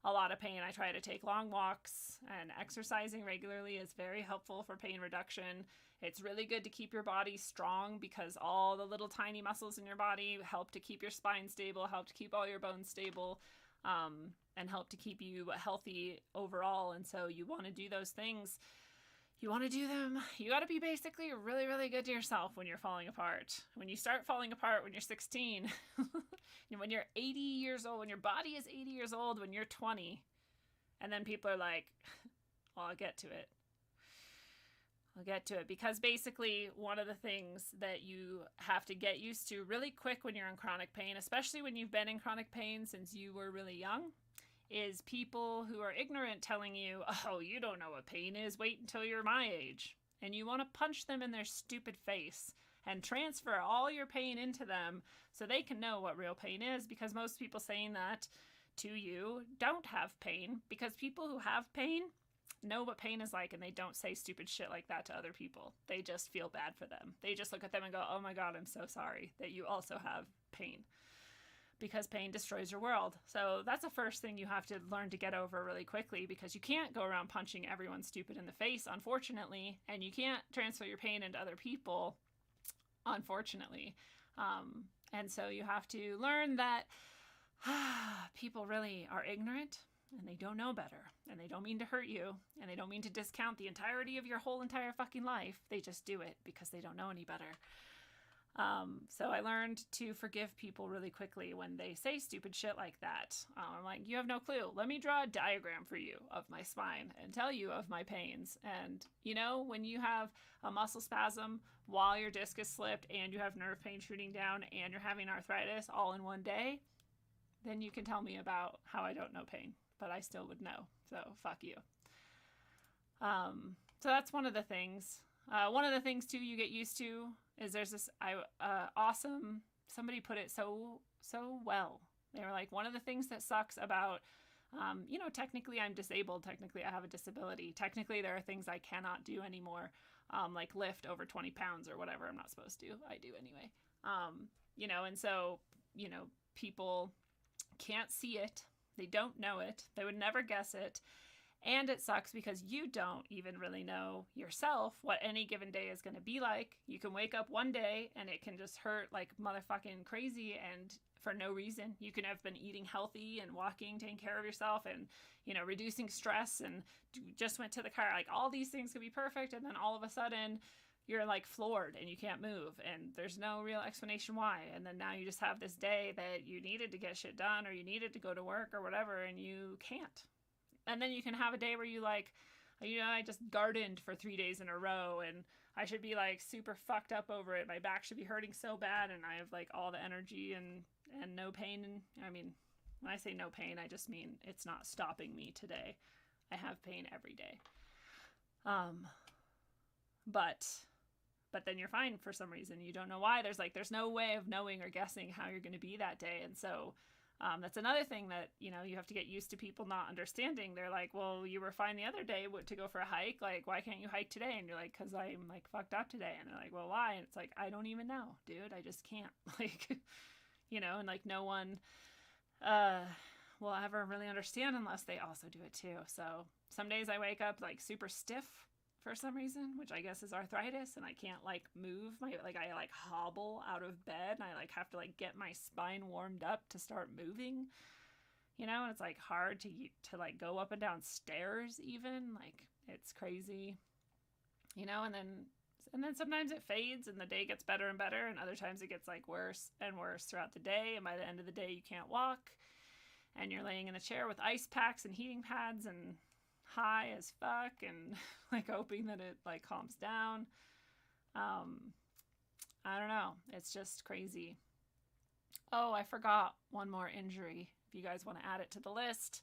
a lot of pain, I try to take long walks, and exercising regularly is very helpful for pain reduction. It's really good to keep your body strong, because all the little tiny muscles in your body help to keep your spine stable, help to keep all your bones stable, and help to keep you healthy overall. And so you want to do those things. you want to do them, you got to be basically really, really good to yourself when you're falling apart. When you start falling apart when you're 16, when you're 80 years old, when your body is 80 years old, when you're 20, and then people are like, well, I'll get to it. Because basically one of the things that you have to get used to really quick when you're in chronic pain, especially when you've been in chronic pain since you were really young, is people who are ignorant telling you, oh, you don't know what pain is, wait until you're my age. And you want to punch them in their stupid face and transfer all your pain into them so they can know what real pain is, because most people saying that to you don't have pain, because people who have pain know what pain is like, and they don't say stupid shit like that to other people. They just feel bad for them. They just look at them and go, oh my God, I'm so sorry that you also have pain. Because pain destroys your world. So that's the first thing you have to learn to get over really quickly, because you can't go around punching everyone stupid in the face, unfortunately, and you can't transfer your pain into other people, unfortunately. And so you have to learn that people really are ignorant, and they don't know better, and they don't mean to hurt you, and they don't mean to discount the entirety of your whole entire fucking life. They just do it because they don't know any better. So I learned to forgive people really quickly when they say stupid shit like that. I'm like, you have no clue. Let me draw a diagram for you of my spine and tell you of my pains. And, you know, when you have a muscle spasm while your disc is slipped and you have nerve pain shooting down and you're having arthritis all in one day, then you can tell me about how I don't know pain, but I still would know. So fuck you. So that's one of the things. One of the things too you get used to is there's this awesome, somebody put it so well. They were like, one of the things that sucks about, you know, technically I'm disabled, technically I have a disability, technically there are things I cannot do anymore, like lift over 20 pounds or whatever I'm not supposed to. I do anyway. You know, and so, you know, people can't see it. They don't know it. They would never guess it. And it sucks because you don't even really know yourself what any given day is going to be like. You can wake up one day and it can just hurt like motherfucking crazy and for no reason. You can have been eating healthy and walking, taking care of yourself and, you know, reducing stress and just went to the car. Like all these things could be perfect. And then all of a sudden you're like floored and you can't move and there's no real explanation why. And then now you just have this day that you needed to get shit done or you needed to go to work or whatever and you can't. And then you can have a day where you like, you know, I just gardened for 3 days in a row and I should be like super fucked up over it. My back should be hurting so bad and I have like all the energy and no pain. And I mean, when I say no pain, I just mean it's not stopping me today. I have pain every day. But then you're fine for some reason. You don't know why. There's no way of knowing or guessing how you're going to be that day. And so that's another thing that, you know, you have to get used to people not understanding. They're like, well, you were fine the other day to go for a hike. Like, why can't you hike today? And you're like, because I'm like fucked up today. And they're like, well, why? And it's like, I don't even know, dude. I just can't. Like, you know, and like no one will ever really understand unless they also do it too. So some days I wake up like super stiff for some reason, which I guess is arthritis, and I can't like move I like hobble out of bed and I like have to like get my spine warmed up to start moving, you know, and it's like hard to like go up and down stairs even, like it's crazy, you know, and then sometimes it fades and the day gets better and better, and other times it gets like worse and worse throughout the day, and by the end of the day you can't walk and you're laying in a chair with ice packs and heating pads and high as fuck and like hoping that it like calms down. I don't know. It's just crazy. Oh, I forgot one more injury. If you guys want to add it to the list.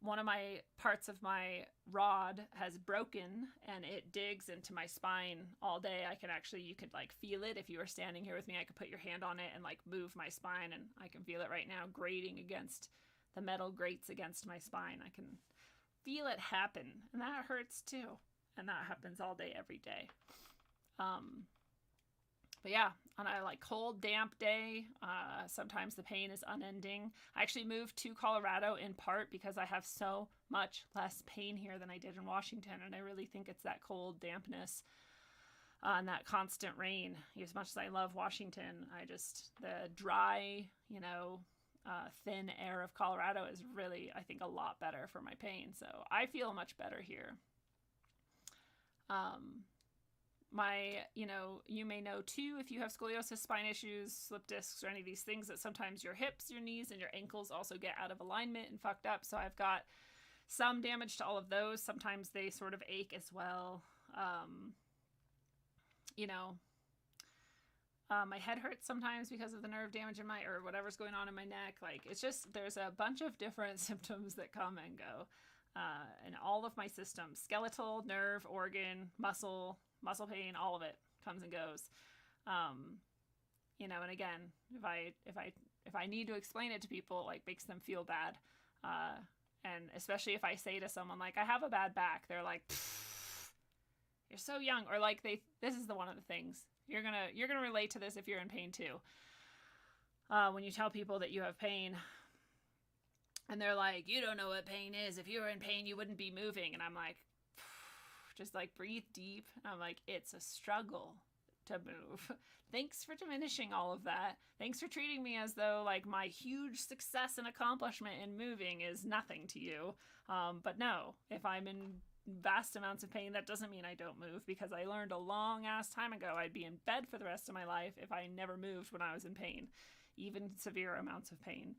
One of my parts of my rod has broken and it digs into my spine all day. You could like feel it. If you were standing here with me, I could put your hand on it and like move my spine, and I can feel it right now grating against the metal grates against my spine. I can feel it happen, and that hurts too. And that happens all day, every day. But yeah, on a like cold, damp day, sometimes the pain is unending. I actually moved to Colorado in part because I have so much less pain here than I did in Washington, and I really think it's that cold dampness and that constant rain. As much as I love Washington, the dry, you know, thin air of Colorado is really, I think, a lot better for my pain. So I feel much better here. You may know too, if you have scoliosis, spine issues, slip discs, or any of these things, that sometimes your hips, your knees, and your ankles also get out of alignment and fucked up. So I've got some damage to all of those. Sometimes they sort of ache as well. My head hurts sometimes because of the nerve damage in or whatever's going on in my neck. Like, it's just, there's a bunch of different symptoms that come and go. And all of my systems, skeletal, nerve, organ, muscle pain, all of it comes and goes. And again, if I need to explain it to people, it, like, makes them feel bad. And especially if I say to someone, like, I have a bad back, they're like, you're so young. Or like, this is one of the things. You're gonna relate to this if you're in pain too. When you tell people that you have pain, and they're like, you don't know what pain is. If you were in pain, you wouldn't be moving. And I'm like, just like, breathe deep. And I'm like, it's a struggle to move. Thanks for diminishing all of that. Thanks for treating me as though, like, my huge success and accomplishment in moving is nothing to you. But no, if I'm in vast amounts of pain, that doesn't mean I don't move, because I learned a long ass time ago I'd be in bed for the rest of my life if I never moved when I was in pain, even severe amounts of pain.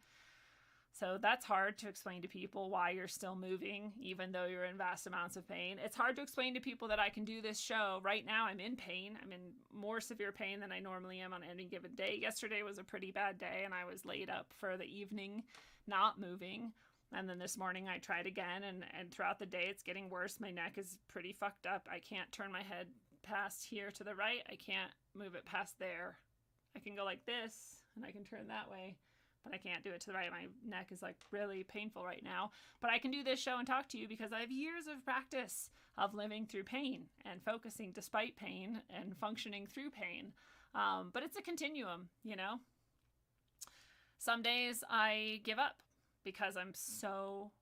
So that's hard to explain to people, why you're still moving even though you're in vast amounts of pain. It's hard to explain to people that I can do this show. Right now I'm in pain. I'm in more severe pain than I normally am on any given day. Yesterday was a pretty bad day and I was laid up for the evening, not moving. And then this morning I tried again, and throughout the day it's getting worse. My neck is pretty fucked up. I can't turn my head past here to the right. I can't move it past there. I can go like this, and I can turn that way, but I can't do it to the right. My neck is, like, really painful right now. But I can do this show and talk to you because I have years of practice of living through pain and focusing despite pain and functioning through pain. But it's a continuum, Some days I give up, because I'm so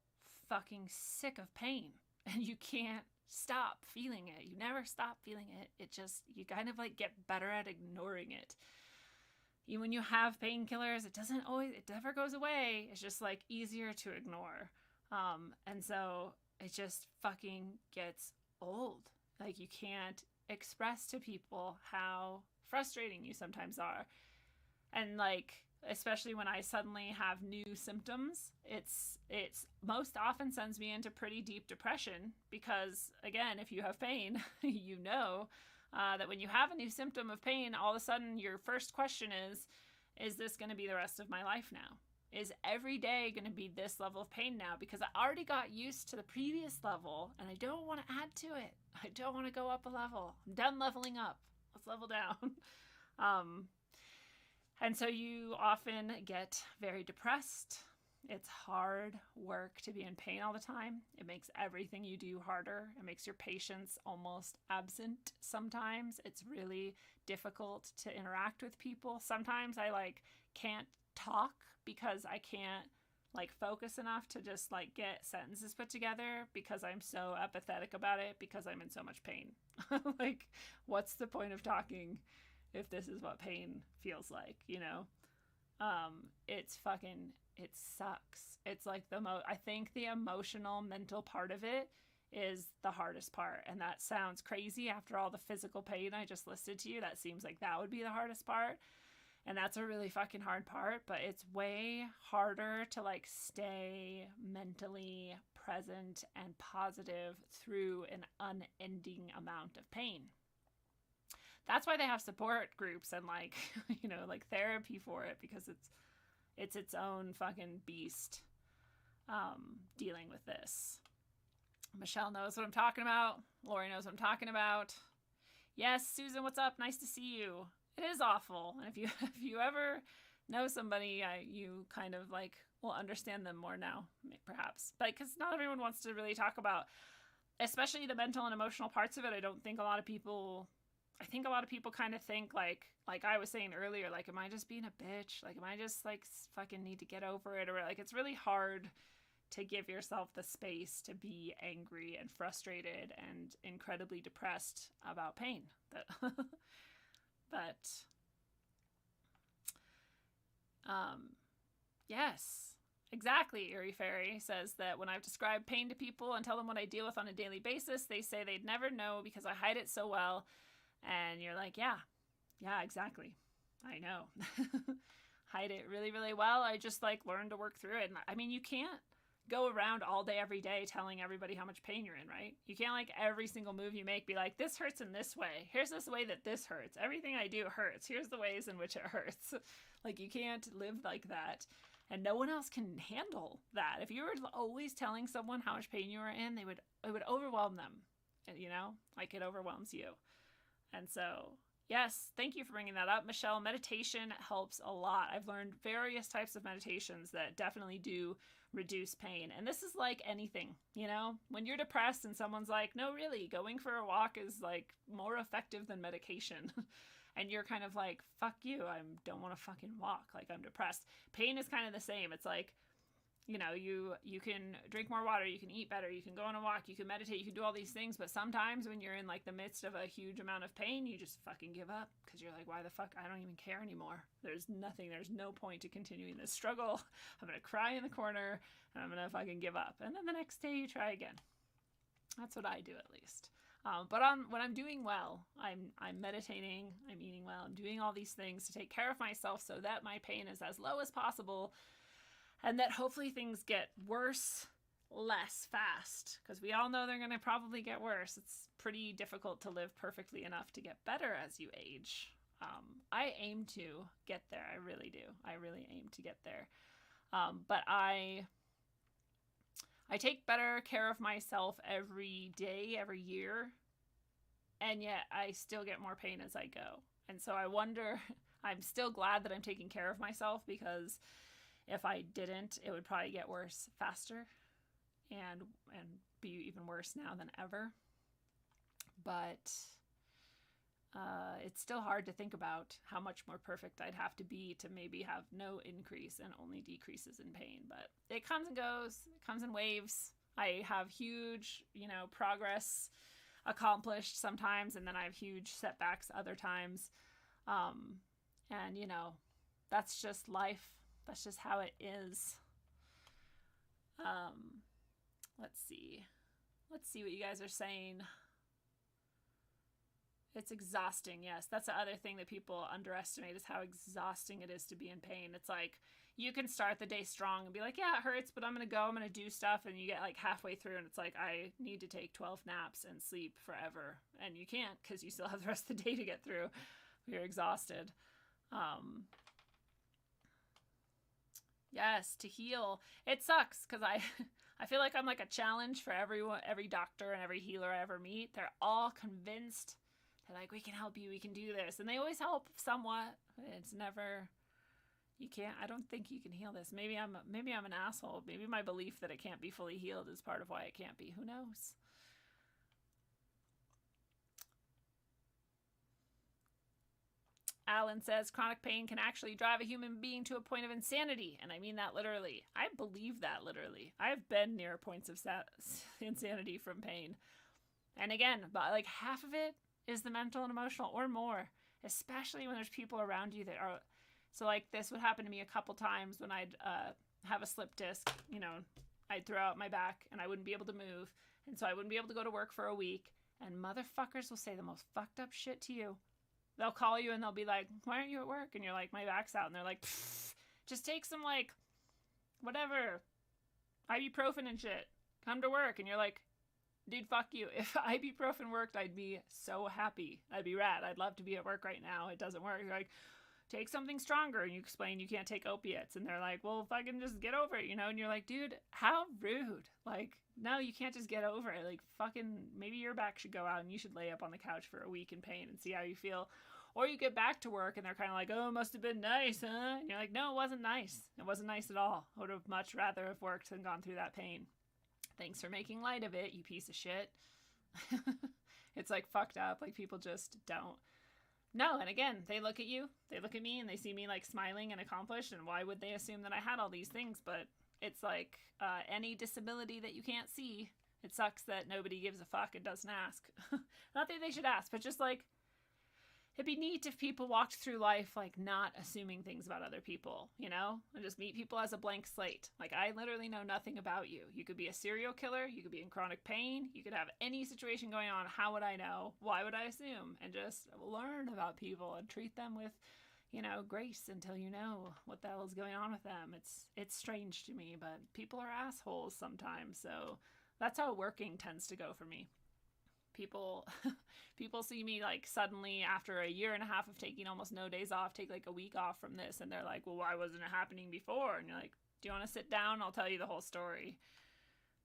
fucking sick of pain, and you can't stop feeling it. You never stop feeling it. You kind of, like, get better at ignoring it. Even when you have painkillers, it never goes away. It's just, like, easier to ignore. And so it just fucking gets old. Like, you can't express to people how frustrating you sometimes are. And, like, especially when I suddenly have new symptoms, it's most often sends me into pretty deep depression, because, again, if you have pain, that when you have a new symptom of pain, all of a sudden your first question is this going to be the rest of my life now? Is every day going to be this level of pain now? Because I already got used to the previous level and I don't want to add to it. I don't want to go up a level. I'm done leveling up. Let's level down. And so you often get very depressed. It's hard work to be in pain all the time. It makes everything you do harder. It makes your patience almost absent sometimes. It's really difficult to interact with people. Sometimes I, like, can't talk because I can't, like, focus enough to just, like, get sentences put together, because I'm so apathetic about it, because I'm in so much pain. Like, what's the point of talking if this is what pain feels like, it sucks. It's like I think the emotional, mental part of it is the hardest part. And that sounds crazy after all the physical pain I just listed to you. That seems like that would be the hardest part. And that's a really fucking hard part, but it's way harder to, like, stay mentally present and positive through an unending amount of pain. That's why they have support groups and, like, like, therapy for it, because it's its own fucking beast, dealing with this. Michelle knows what I'm talking about. Lori knows what I'm talking about. Yes, Susan, what's up? Nice to see you. It is awful. And if you ever know somebody, you kind of, like, will understand them more now, perhaps. But because not everyone wants to really talk about, especially the mental and emotional parts of it. I think a lot of people kind of think, like I was saying earlier, like, am I just being a bitch? Like, am I just, like, fucking need to get over it? Or, like, it's really hard to give yourself the space to be angry and frustrated and incredibly depressed about pain. But yes, Exactly. Eerie Fairy says that when I've described pain to people and tell them what I deal with on a daily basis, they say they'd never know because I hide it so well. And you're like, yeah, exactly. I know. Hide it really, really well. I just like learned to work through it. And I mean, you can't go around all day, every day telling everybody how much pain you're in, right? You can't like every single move you make be like, this hurts in this way. Here's this way that this hurts. Everything I do hurts. Here's the ways in which it hurts. Like you can't live like that. And no one else can handle that. If you were always telling someone how much pain you were in, it would overwhelm them. You know, like it overwhelms you. And so, yes, thank you for bringing that up, Michelle. Meditation helps a lot. I've learned various types of meditations that definitely do reduce pain. And this is like anything, you know, when you're depressed and someone's like, no, really, going for a walk is like more effective than medication. And you're kind of like, fuck you, I don't want to fucking walk. Like I'm depressed. Pain is kind of the same. It's like, you know, you can drink more water, you can eat better, you can go on a walk, you can meditate, you can do all these things. But sometimes when you're in like the midst of a huge amount of pain, you just fucking give up because you're like, why the fuck? I don't even care anymore. There's no point to continuing this struggle. I'm going to cry in the corner and I'm going to fucking give up. And then the next day you try again. That's what I do at least. But when I'm doing well, I'm meditating, I'm eating well, I'm doing all these things to take care of myself so that my pain is as low as possible. And that hopefully things get worse less fast, because we all know they're going to probably get worse. It's pretty difficult to live perfectly enough to get better as you age. I aim to get there. I really do. I really aim to get there. But I take better care of myself every day, every year, and yet I still get more pain as I go. And so I wonder, I'm still glad that I'm taking care of myself, because if I didn't, it would probably get worse faster and be even worse now than ever. But it's still hard to think about how much more perfect I'd have to be to maybe have no increase and only decreases in pain. But it comes and goes. It comes in waves. I have huge, progress accomplished sometimes, and then I have huge setbacks other times. And, that's just life. That's just how it is. Let's see what you guys are saying. It's exhausting. Yes, that's the other thing that people underestimate, is how exhausting it is to be in pain. It's like you can start the day strong and be like, yeah, it hurts, but I'm going to do stuff. And you get like halfway through and it's like, I need to take 12 naps and sleep forever. And you can't, because you still have the rest of the day to get through. You're exhausted. Yes, to heal. It sucks because I feel like I'm like a challenge for everyone, every doctor and every healer I ever meet. They're all convinced. They're like, we can help you, we can do this. And they always help somewhat. It's never, I don't think you can heal this. Maybe I'm an asshole. Maybe my belief that it can't be fully healed is part of why it can't be. Who knows? Alan says chronic pain can actually drive a human being to a point of insanity. And I mean that literally. I believe that literally. I've been near points of insanity from pain. And again, but like half of it is the mental and emotional, or more, especially when there's people around you that are. So like this would happen to me a couple times when I'd have a slip disc, I'd throw out my back and I wouldn't be able to move. And so I wouldn't be able to go to work for a week. And motherfuckers will say the most fucked up shit to you. They'll call you and they'll be like, why aren't you at work? And you're like, my back's out. And they're like, just take some whatever, ibuprofen and shit. Come to work. And you're like, dude, fuck you. If ibuprofen worked, I'd be so happy. I'd be rad. I'd love to be at work right now. It doesn't work. You're like, take something stronger. And you explain you can't take opiates. And they're like, well, fucking just get over it, And you're like, dude, how rude. Like, no, you can't just get over it. Like, fucking, maybe your back should go out and you should lay up on the couch for a week in pain and see how you feel. Or you get back to work and they're kind of like, oh, it must have been nice, huh? And you're like, no, it wasn't nice. It wasn't nice at all. I would have much rather have worked than gone through that pain. Thanks for making light of it, you piece of shit. It's like fucked up. Like, people just don't. No, and again, they look at you, they look at me, and they see me like smiling and accomplished, and why would they assume that I had all these things? But it's like any disability that you can't see, it sucks that nobody gives a fuck and doesn't ask. Not that they should ask, but just like, it'd be neat if people walked through life like not assuming things about other people, you know, and just meet people as a blank slate. Like, I literally know nothing about you. You could be a serial killer, you could be in chronic pain, you could have any situation going on. How would I know? Why would I assume? And just learn about people and treat them with, you know, grace until you know what the hell is going on with them. It's strange to me, but people are assholes sometimes. So that's how working tends to go for me. People see me like suddenly after a year and a half of taking almost no days off, take like a week off from this, and they're like, well, why wasn't it happening before? And you're like, do you want to sit down? I'll tell you the whole story.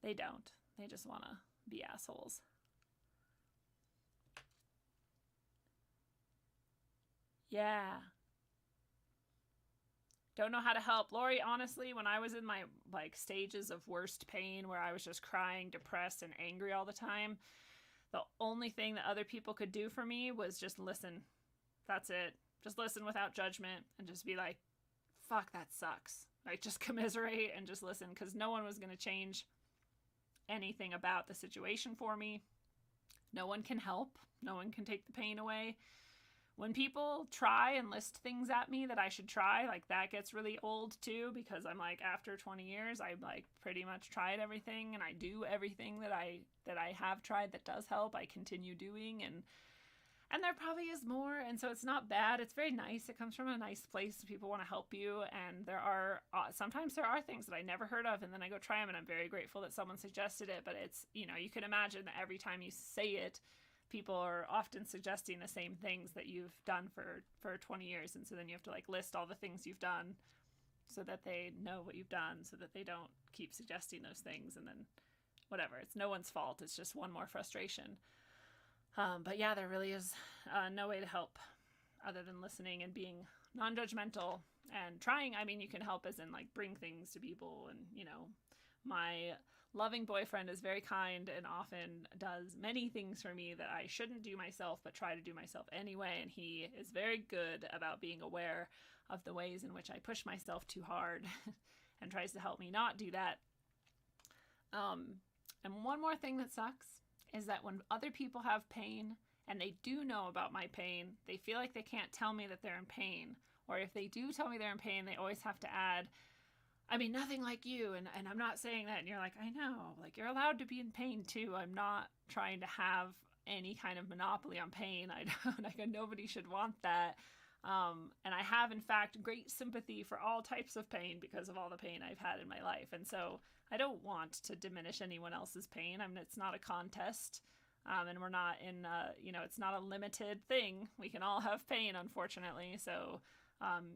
They don't. They just want to be assholes. Yeah. Don't know how to help. Lori, honestly, when I was in my like stages of worst pain where I was just crying, depressed, and angry all the time, the only thing that other people could do for me was just listen. That's it. Just listen without judgment and just be like, fuck, that sucks. Like, just commiserate and just listen, because no one was going to change anything about the situation for me. No one can help. No one can take the pain away. When people try and list things at me that I should try, like, that gets really old too, because I'm like, after 20 years, I've like pretty much tried everything, and I do everything that I have tried that does help. I continue doing, and there probably is more, and so it's not bad. It's very nice. It comes from a nice place. People want to help you, and there are sometimes there are things that I never heard of, and then I go try them, and I'm very grateful that someone suggested it. But it's, you know, you can imagine that every time you say it, people are often suggesting the same things that you've done for 20 years. And so then you have to like list all the things you've done so that they know what you've done, so that they don't keep suggesting those things. And then whatever, it's no one's fault. It's just one more frustration. But yeah, there really is no way to help other than listening and being non-judgmental and trying. I mean, you can help as in like bring things to people, and, you know, my loving boyfriend is very kind and often does many things for me that I shouldn't do myself, but try to do myself anyway. And he is very good about being aware of the ways in which I push myself too hard and tries to help me not do that. And one more thing that sucks is that when other people have pain and they do know about my pain, they feel like they can't tell me that they're in pain. Or if they do tell me they're in pain, they always have to add, I mean, nothing like you, and I'm not saying that. And you're like, I know, like, you're allowed to be in pain too. I'm not trying to have any kind of monopoly on pain. I don't, like, nobody should want that. And I have, in fact, great sympathy for all types of pain because of all the pain I've had in my life. And so I don't want to diminish anyone else's pain. I mean, it's not a contest. And we're not in, you know, it's not a limited thing. We can all have pain, unfortunately. So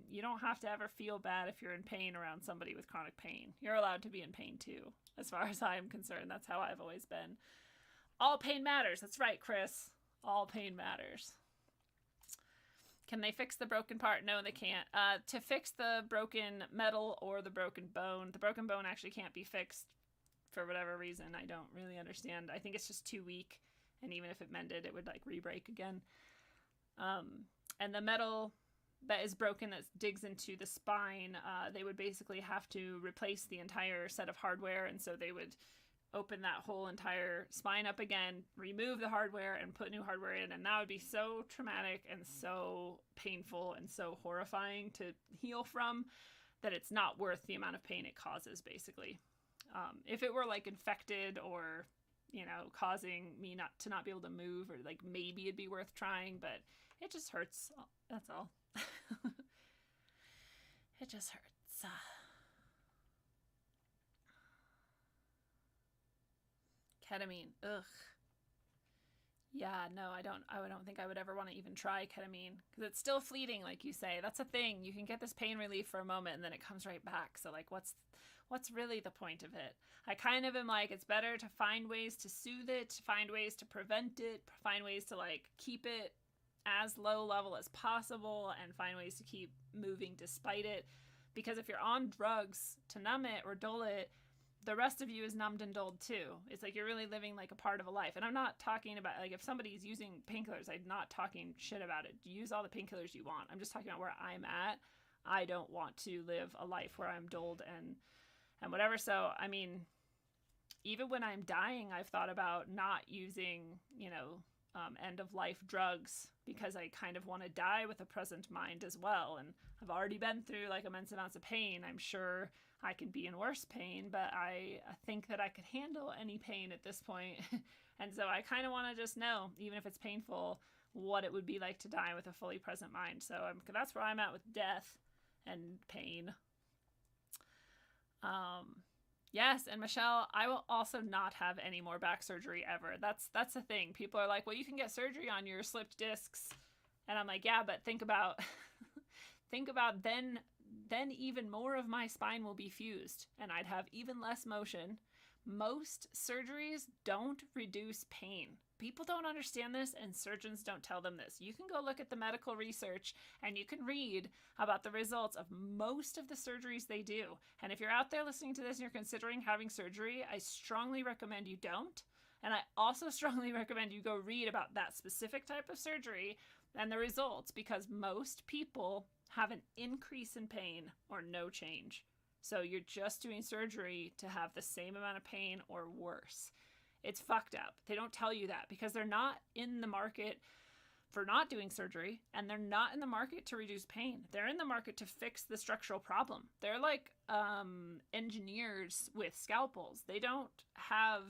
you don't have to ever feel bad if you're in pain around somebody with chronic pain. You're allowed to be in pain too, as far as I'm concerned. That's how I've always been. All pain matters. That's right, Chris. All pain matters. Can they fix the broken part? No, they can't. To fix the broken metal or the broken bone actually can't be fixed for whatever reason. I don't really understand. I think it's just too weak, and even if it mended, it would like re-break again. And the metal that is broken that digs into the spine, they would basically have to replace the entire set of hardware, and so they would open that whole entire spine up again, remove the hardware, and put new hardware in, and that would be so traumatic and so painful and so horrifying to heal from that it's not worth the amount of pain it causes, basically. If it were like infected or, you know, causing me not be able to move, or like maybe it'd be worth trying, but it just hurts. That's all. It just hurts. Ketamine. Ugh. Yeah, no, I don't think I would ever want to even try ketamine, because it's still fleeting, like you say. That's a thing. You can get this pain relief for a moment and then it comes right back. So like, what's really the point of it? I kind of am like, it's better to find ways to soothe it, find ways to prevent it, find ways to like keep it as low level as possible, and find ways to keep moving despite it. Because if you're on drugs to numb it or dull it, the rest of you is numbed and dulled too. It's like you're really living like a part of a life. And I'm not talking about, like, if somebody's using painkillers, I'm not talking shit about it. Use all the painkillers you want. I'm just talking about where I'm at. I don't want to live a life where I'm dulled and whatever. So, I mean, even when I'm dying, I've thought about not using, you know, end of life drugs because I kind of want to die with a present mind as well. And I've already been through like immense amounts of pain. I'm sure I can be in worse pain, but I think that I could handle any pain at this point. And so I kind of want to just know, even if it's painful, what it would be like to die with a fully present mind. So that's where I'm at with death and pain. Yes, and Michelle, I will also not have any more back surgery ever. That's the thing. People are like, well, you can get surgery on your slipped discs. And I'm like, yeah, but think about then even more of my spine will be fused and I'd have even less motion. Most surgeries don't reduce pain. People don't understand this, and surgeons don't tell them this. You can go look at the medical research and you can read about the results of most of the surgeries they do. And if you're out there listening to this and you're considering having surgery, I strongly recommend you don't. And I also strongly recommend you go read about that specific type of surgery and the results, because most people have an increase in pain or no change. So you're just doing surgery to have the same amount of pain or worse. It's fucked up. They don't tell you that because they're not in the market for not doing surgery, and they're not in the market to reduce pain. They're in the market to fix the structural problem. They're like engineers with scalpels. They don't have,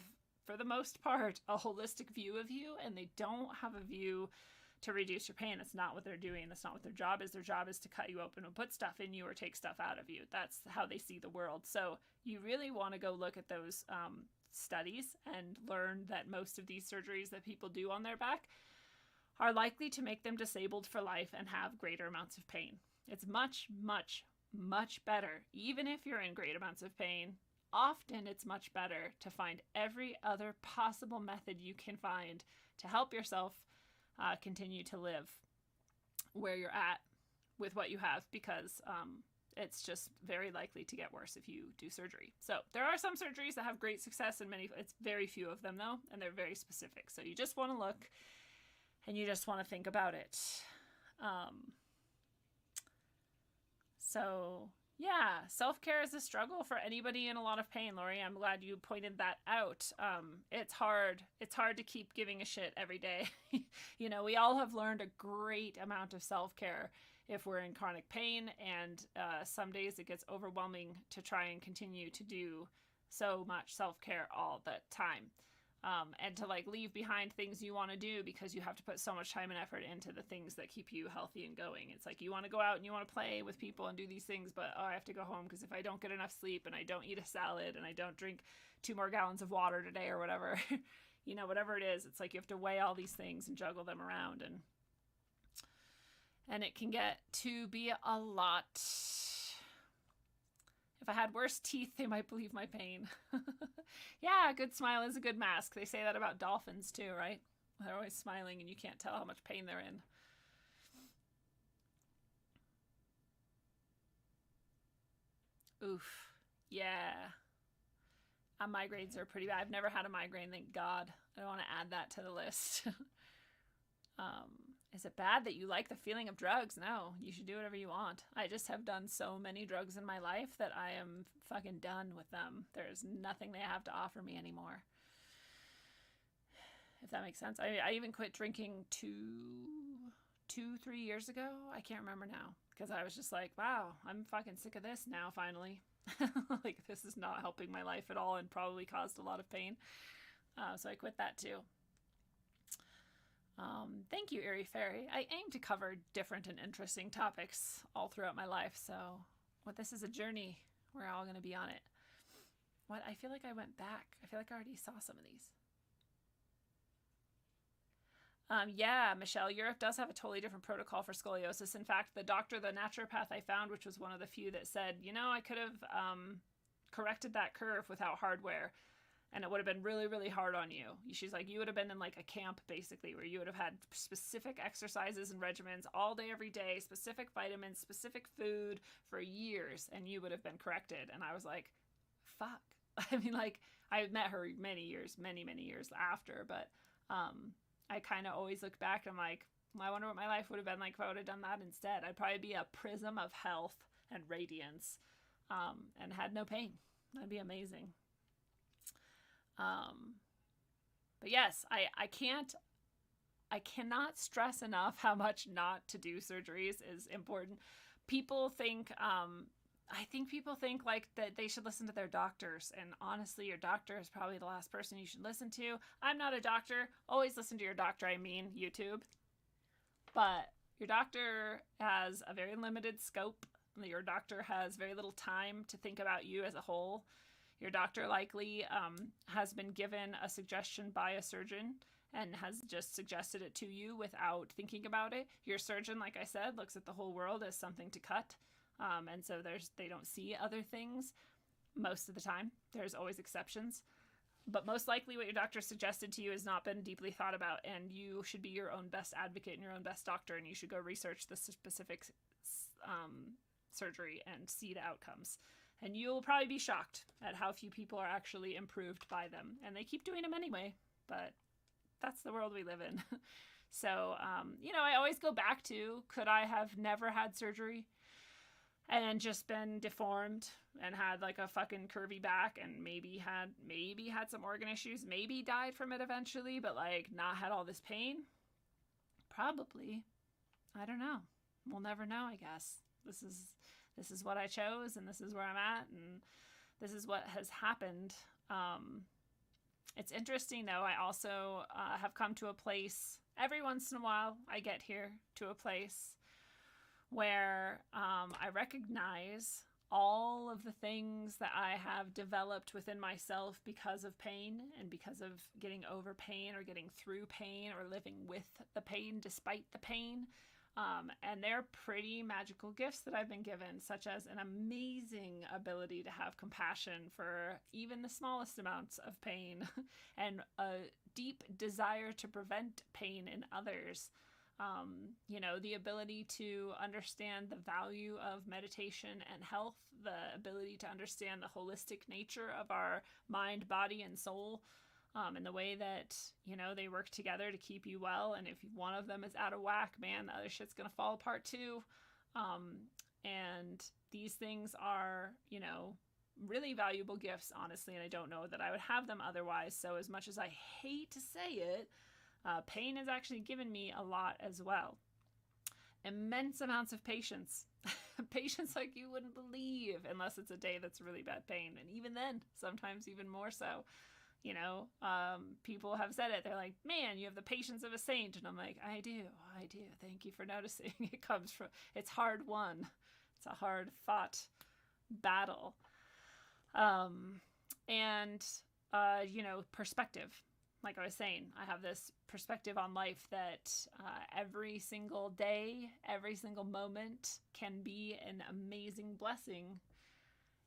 for the most part, a holistic view of you, and they don't have a view to reduce your pain. It's not what they're doing. That's not what their job is. Their job is to cut you open and put stuff in you or take stuff out of you. That's how they see the world. So you really want to go look at those studies and learn that most of these surgeries that people do on their back are likely to make them disabled for life and have greater amounts of pain. It's much, much, much better, even if you're in great amounts of pain. Often it's much better to find every other possible method you can find to help yourself continue to live where you're at with what you have, because it's just very likely to get worse if you do surgery. So there are some surgeries that have great success, and it's very few of them though, and they're very specific. So you just want to look and you just want to think about it. So yeah, self-care is a struggle for anybody in a lot of pain, Lori. I'm glad you pointed that out. It's hard. It's hard to keep giving a shit every day. You know, we all have learned a great amount of self-care if we're in chronic pain, and some days it gets overwhelming to try and continue to do so much self-care all the time. And to like leave behind things you want to do because you have to put so much time and effort into the things that keep you healthy and going. It's like you want to go out and you want to play with people and do these things, but I have to go home because if I don't get enough sleep and I don't eat a salad and I don't drink 2 more gallons of water today or whatever, you know, whatever it is, it's like you have to weigh all these things and juggle them around, and it can get to be a lot. If I had worse teeth, they might believe my pain. Yeah, a good smile is a good mask. They say that about dolphins too, right? They're always smiling and you can't tell how much pain they're in. Oof. Yeah. Migraines are pretty bad. I've never had a migraine, thank God. I don't want to add that to the list. Is it bad that you like the feeling of drugs? No, you should do whatever you want. I just have done so many drugs in my life that I am fucking done with them. There's nothing they have to offer me anymore. If that makes sense. I even quit drinking 3 years ago. I can't remember now, because I was just like, wow, I'm fucking sick of this now, finally. Like, this is not helping my life at all and probably caused a lot of pain. So I quit that too. Thank you, Eerie Fairy. I aim to cover different and interesting topics all throughout my life, so this is a journey. We're all going to be on it. I feel like I went back. I feel like I already saw some of these. Yeah, Michelle, Europe does have a totally different protocol for scoliosis. In fact, the naturopath I found, which was one of the few that said, you know, I could have corrected that curve without hardware, and it would have been really, really hard on you. She's like, you would have been in like a camp, basically, where you would have had specific exercises and regimens all day, every day, specific vitamins, specific food for years, and you would have been corrected. And I was like, fuck. I mean, like, I met her many, many years after, but I kind of always look back and I'm like, I wonder what my life would have been like if I would have done that instead. I'd probably be a prism of health and radiance, and had no pain. That'd be amazing. But yes, I can't I cannot stress enough how much not to do surgeries is important. People think, I think people think like that they should listen to their doctors. And honestly, your doctor is probably the last person you should listen to. I'm not a doctor. Always listen to your doctor. I mean, YouTube. But your doctor has a very limited scope. Your doctor has very little time to think about you as a whole. Your doctor likely has been given a suggestion by a surgeon and has just suggested it to you without thinking about it. Your surgeon, like I said, looks at the whole world as something to cut. And so they don't see other things most of the time. There's always exceptions. But most likely what your doctor suggested to you has not been deeply thought about, and you should be your own best advocate and your own best doctor, and you should go research the specific surgery and see the outcomes. And you'll probably be shocked at how few people are actually improved by them. And they keep doing them anyway, but that's the world we live in. So, I always go back to, could I have never had surgery and just been deformed and had like a fucking curvy back and maybe had some organ issues, maybe died from it eventually, but like not had all this pain? Probably. I don't know. We'll never know, I guess. This is what I chose, and this is where I'm at, and this is what has happened. It's interesting, though. I also have come to a place, every once in a while, I get here to a place where I recognize all of the things that I have developed within myself because of pain and because of getting over pain or getting through pain or living with the pain despite the pain. And they're pretty magical gifts that I've been given, such as an amazing ability to have compassion for even the smallest amounts of pain and a deep desire to prevent pain in others. The ability to understand the value of meditation and health, the ability to understand the holistic nature of our mind, body, and soul. And the way that, they work together to keep you well. And if one of them is out of whack, man, the other shit's going to fall apart too. And these things are, really valuable gifts, honestly. And I don't know that I would have them otherwise. So as much as I hate to say it, pain has actually given me a lot as well. Immense amounts of patience. Patience like you wouldn't believe, unless it's a day that's really bad pain. And even then, sometimes even more so. People have said it. They're like, man, you have the patience of a saint. And I'm like, I do. Thank you for noticing. It's hard won. It's a hard fought battle. Perspective. Like I was saying, I have this perspective on life that every single day, every single moment can be an amazing blessing.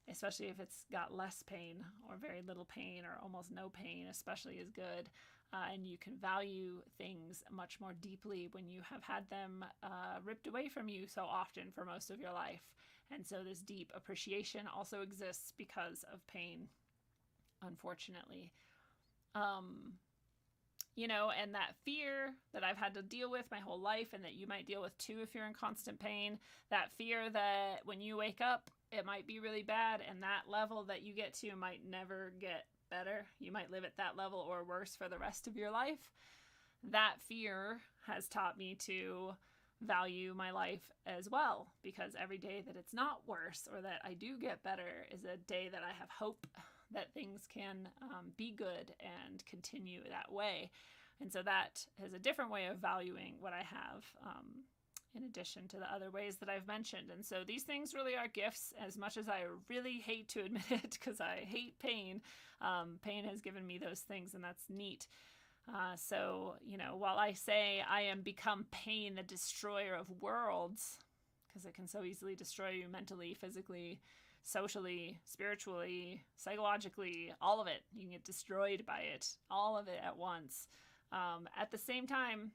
Especially if it's got less pain or very little pain or almost no pain, especially is good. And you can value things much more deeply when you have had them ripped away from you so often for most of your life. And so this deep appreciation also exists because of pain, unfortunately. And that fear that I've had to deal with my whole life, and that you might deal with too if you're in constant pain, that fear that when you wake up, it might be really bad, and that level that you get to might never get better. You might live at that level or worse for the rest of your life. That fear has taught me to value my life as well, because every day that it's not worse or that I do get better is a day that I have hope that things can be good and continue that way. And so that is a different way of valuing what I have, in addition to the other ways that I've mentioned. And so these things really are gifts, as much as I really hate to admit it, because I hate pain. Pain has given me those things, and that's neat. While I say I am become pain, the destroyer of worlds, because it can so easily destroy you mentally, physically, socially, spiritually, psychologically, all of it. You can get destroyed by it, all of it at once. At the same time,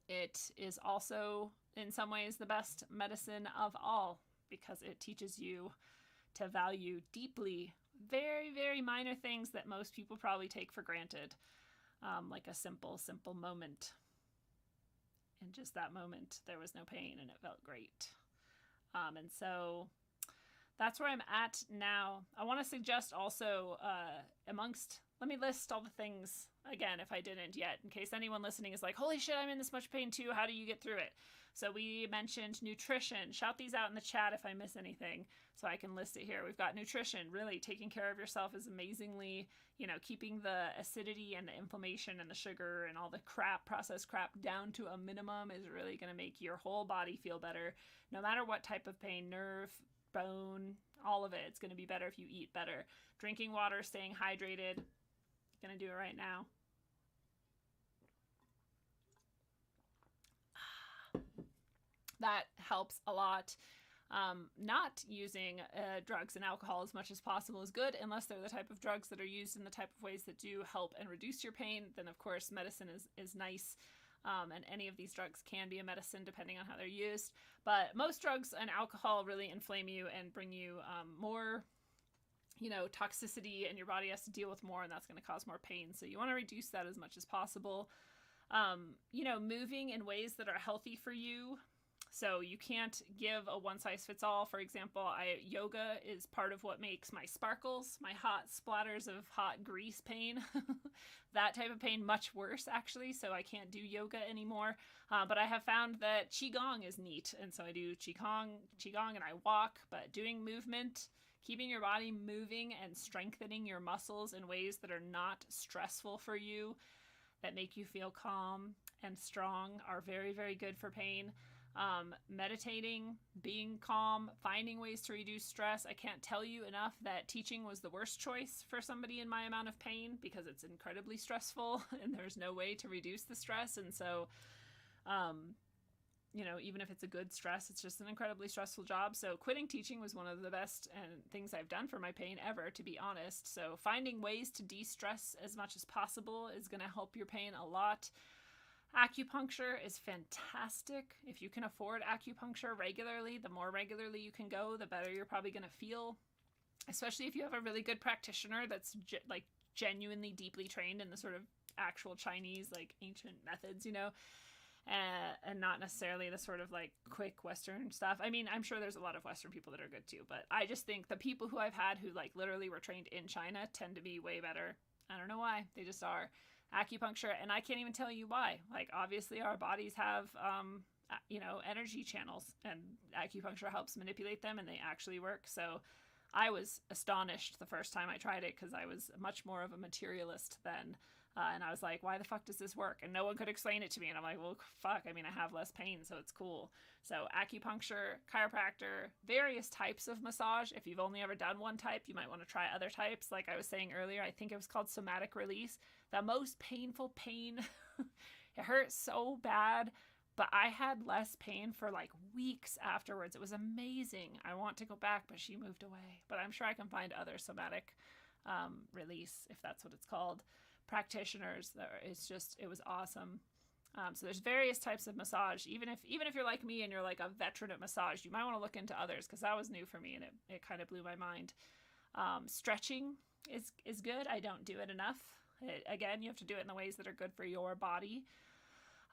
it is also, in some ways, the best medicine of all, because it teaches you to value deeply very, very minor things that most people probably take for granted, like a simple moment. In just that moment, there was no pain, and it felt great. And so that's where I'm at now. I want to suggest also, amongst let me list all the things again if I didn't yet, in case anyone listening is like, holy shit, I'm in this much pain too. How do you get through it? So we mentioned nutrition. Shout these out in the chat if I miss anything so I can list it here. We've got nutrition. Really taking care of yourself is amazingly, keeping the acidity and the inflammation and the sugar and all the processed crap down to a minimum is really going to make your whole body feel better. No matter what type of pain, nerve, bone, all of it, it's going to be better if you eat better. Drinking water, staying hydrated. Gonna do it right now. That helps a lot. Not using drugs and alcohol as much as possible is good, unless they're the type of drugs that are used in the type of ways that do help and reduce your pain. Then of course medicine is nice, and any of these drugs can be a medicine depending on how they're used. But most drugs and alcohol really inflame you and bring you more toxicity, and your body has to deal with more, and that's going to cause more pain. So you want to reduce that as much as possible. Moving in ways that are healthy for you. So you can't give a one size fits all. For example, yoga is part of what makes my sparkles, my hot splatters of hot grease pain, that type of pain much worse actually. So I can't do yoga anymore. But I have found that Qigong is neat. And so I do Qigong and I walk, but doing movement, keeping your body moving and strengthening your muscles in ways that are not stressful for you, that make you feel calm and strong, are very, very good for pain. Meditating, being calm, finding ways to reduce stress. I can't tell you enough that teaching was the worst choice for somebody in my amount of pain, because it's incredibly stressful and there's no way to reduce the stress. And so, even if it's a good stress, it's just an incredibly stressful job. So quitting teaching was one of the best things I've done for my pain ever, to be honest. So finding ways to de-stress as much as possible is going to help your pain a lot. Acupuncture is fantastic. If you can afford acupuncture regularly, the more regularly you can go, the better you're probably going to feel. Especially if you have a really good practitioner that's genuinely deeply trained in the sort of actual Chinese, ancient methods, and not necessarily the sort of quick Western stuff. I mean, I'm sure there's a lot of Western people that are good too, but I just think the people who I've had who literally were trained in China tend to be way better. I don't know why. They just are. Acupuncture, and I can't even tell you why. Obviously our bodies have, energy channels, and acupuncture helps manipulate them, and they actually work. So I was astonished the first time I tried it, because I was much more of a materialist then. And I was like, why the fuck does this work? And no one could explain it to me. And I'm like, well, fuck, I have less pain, so it's cool. So acupuncture, chiropractor, various types of massage. If you've only ever done one type, you might want to try other types. Like I was saying earlier, I think it was called somatic release. The most painful pain. It hurt so bad, but I had less pain for weeks afterwards. It was amazing. I want to go back, but she moved away. But I'm sure I can find other somatic release, if that's what it's called, practitioners. It was awesome. So there's various types of massage. Even if you're like me and you're a veteran at massage, you might want to look into others, because that was new for me and it kind of blew my mind. Stretching is good. I don't do it enough. Again, you have to do it in the ways that are good for your body.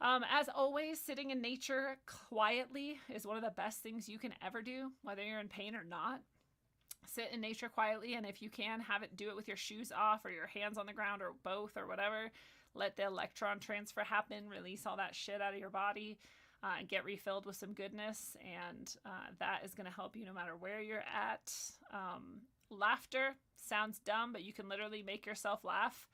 As always, sitting in nature quietly is one of the best things you can ever do, whether you're in pain or not. Sit in nature quietly, and if you can, do it with your shoes off or your hands on the ground or both or whatever. Let the electron transfer happen, release all that shit out of your body, and get refilled with some goodness, and that is going to help you no matter where you're at. Laughter sounds dumb, but you can literally make yourself laugh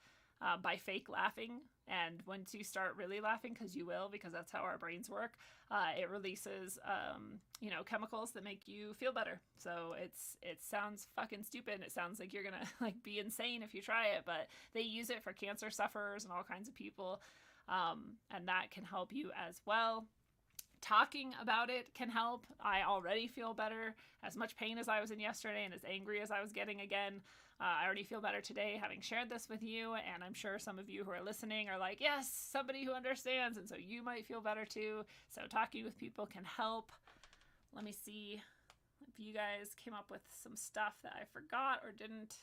by fake laughing. And once you start really laughing, because you will, because that's how our brains work, it releases, chemicals that make you feel better. So it sounds fucking stupid. It sounds like you're gonna be insane if you try it, but they use it for cancer sufferers and all kinds of people, and that can help you as well. Talking about it can help. I already feel better. As much pain as I was in yesterday and as angry as I was getting again, I already feel better today having shared this with you, and I'm sure some of you who are listening are like, yes, somebody who understands, and so you might feel better too. So talking with people can help. Let me see if you guys came up with some stuff that I forgot or didn't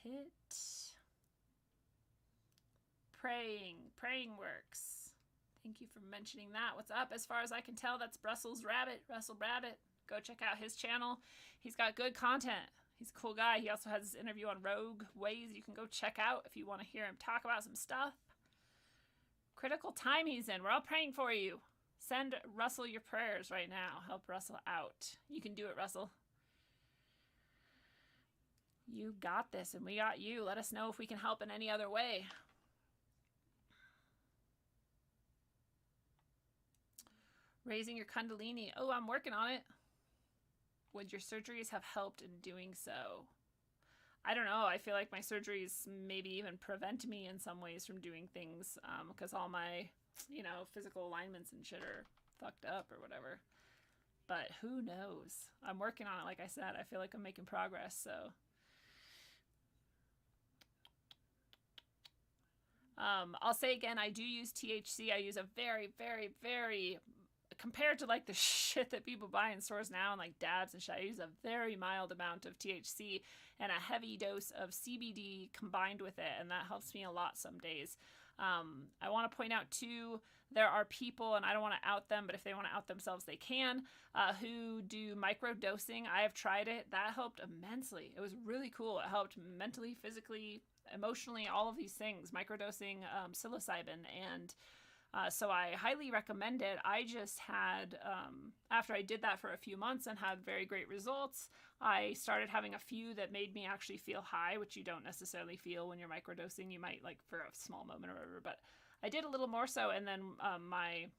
hit. Praying works. Thank you for mentioning that. What's up? As far as I can tell, that's Russell Rabbit. Go check out his channel. He's got good content. He's a cool guy. He also has this interview on Rogue Ways you can go check out if you want to hear him talk about some stuff. Critical time he's in. We're all praying for you. Send Russell your prayers right now. Help Russell out. You can do it, Russell. You got this, and we got you. Let us know if we can help in any other way. Raising your Kundalini. Oh, I'm working on it. Would your surgeries have helped in doing so? I don't know. I feel like my surgeries maybe even prevent me in some ways from doing things because all my, physical alignments and shit are fucked up or whatever. But who knows? I'm working on it, like I said. I feel like I'm making progress, so... I'll say again, I do use THC. I use a very, very, very, compared to like the shit that people buy in stores now and like dabs and shit, I use a very mild amount of THC and a heavy dose of CBD combined with it, and that helps me a lot some days. I want to point out too, there are people, and I don't want to out them, but if they want to out themselves, they can, who do microdosing. I have tried it. That helped immensely. It was really cool. It helped mentally, physically, emotionally, all of these things. Microdosing psilocybin, and so I highly recommend it. I just had, after I did that for a few months and had very great results, I started having a few that made me actually feel high, which you don't necessarily feel when you're microdosing. You might like for a small moment or whatever, but I did a little more so. And then my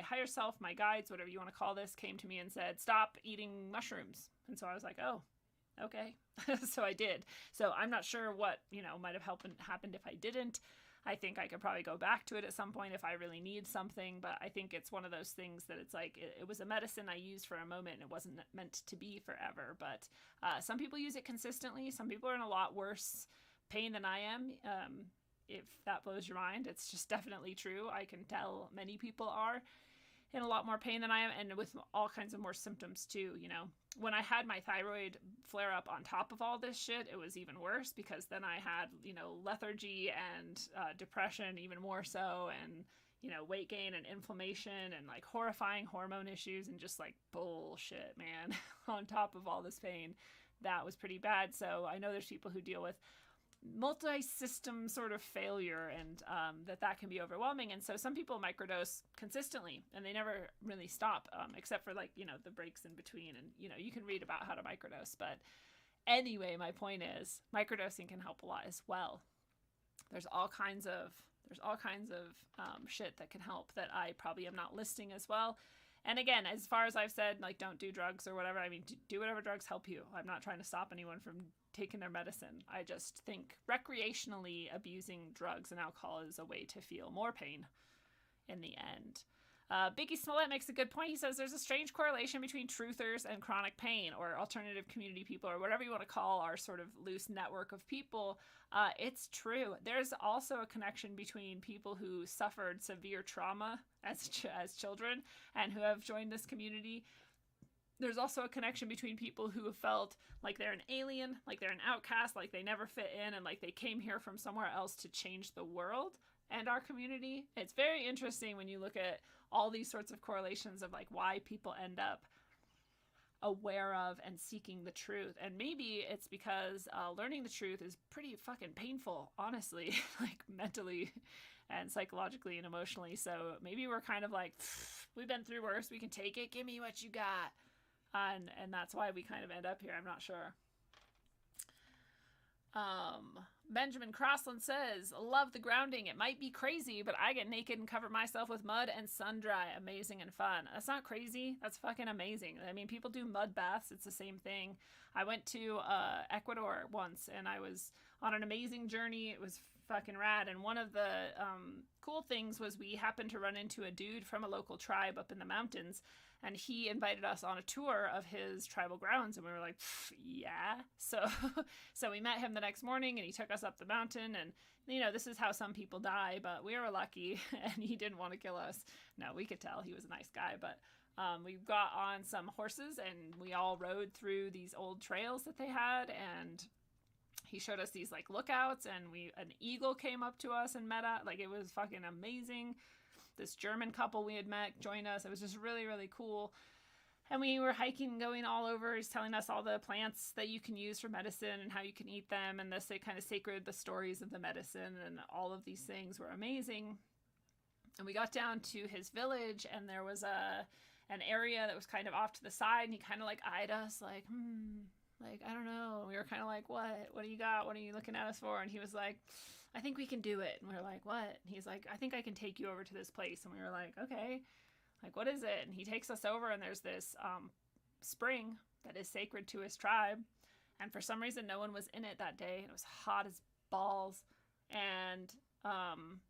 higher self, my guides, whatever you want to call this, came to me and said, stop eating mushrooms. And so I was like, oh, okay. So I did. So I'm not sure what, might have happened if I didn't. I think I could probably go back to it at some point if I really need something, but I think it's one of those things that it's like, it was a medicine I used for a moment and it wasn't meant to be forever. But some people use it consistently. Some people are in a lot worse pain than I am. If that blows your mind, it's just definitely true. I can tell many people are in a lot more pain than I am, and with all kinds of more symptoms too. When I had my thyroid flare up on top of all this shit, it was even worse because then I had, lethargy and depression even more so, and, weight gain and inflammation and like horrifying hormone issues and just like bullshit, man, on top of all this pain. That was pretty bad. So I know there's people who deal with multi-system sort of failure, and that can be overwhelming. And so some people microdose consistently and they never really stop, except for like, the breaks in between. And, you can read about how to microdose. But anyway, my point is microdosing can help a lot as well. There's all kinds of shit that can help that I probably am not listing as well. And again, as far as I've said, like, don't do drugs or whatever. I mean, do whatever drugs help you. I'm not trying to stop anyone from taking their medicine. I just think recreationally abusing drugs and alcohol is a way to feel more pain in the end. Biggie Smollett makes a good point. He says there's a strange correlation between truthers and chronic pain, or alternative community people, or whatever you want to call our sort of loose network of people. It's true. There's also a connection between people who suffered severe trauma as children and who have joined this community. There's also a connection between people who have felt like they're an alien, like they're an outcast, like they never fit in, and like they came here from somewhere else to change the world and our community. It's very interesting when you look at all these sorts of correlations of like why people end up aware of and seeking the truth. And maybe it's because learning the truth is pretty fucking painful, honestly, like mentally and psychologically and emotionally. So maybe we're kind of like, we've been through worse, we can take it, give me what you got. And that's why we kind of end up here. I'm not sure. Benjamin Crossland says, love the grounding. It might be crazy, but I get naked and cover myself with mud and sun dry. Amazing and fun. That's not crazy. That's fucking amazing. I mean, people do mud baths. It's the same thing. I went to Ecuador once and I was on an amazing journey. It was fucking rad. And one of the cool things was we happened to run into a dude from a local tribe up in the mountains, and he invited us on a tour of his tribal grounds, and we were like, yeah. So we met him the next morning, and he took us up the mountain, and this is how some people die, but we were lucky, and he didn't want to kill us. No, we could tell he was a nice guy, but we got on some horses, and we all rode through these old trails that they had, and he showed us these like lookouts, and an eagle came up to us and met us. Like, it was fucking amazing. This German couple we had met joined us. It was just really, really cool. And we were hiking, going all over. He's telling us all the plants that you can use for medicine and how you can eat them. And this kind of sacred, the stories of the medicine and all of these things were amazing. And we got down to his village, and there was an area that was kind of off to the side. And he kind of like eyed us like, like, I don't know. And we were kind of like, what do you got? What are you looking at us for? And he was like, I think we can do it. And we were like, what? And he's like, I think I can take you over to this place. And we were like, okay. Like, what is it? And he takes us over, and there's this spring that is sacred to his tribe. And for some reason, no one was in it that day. It was hot as balls. And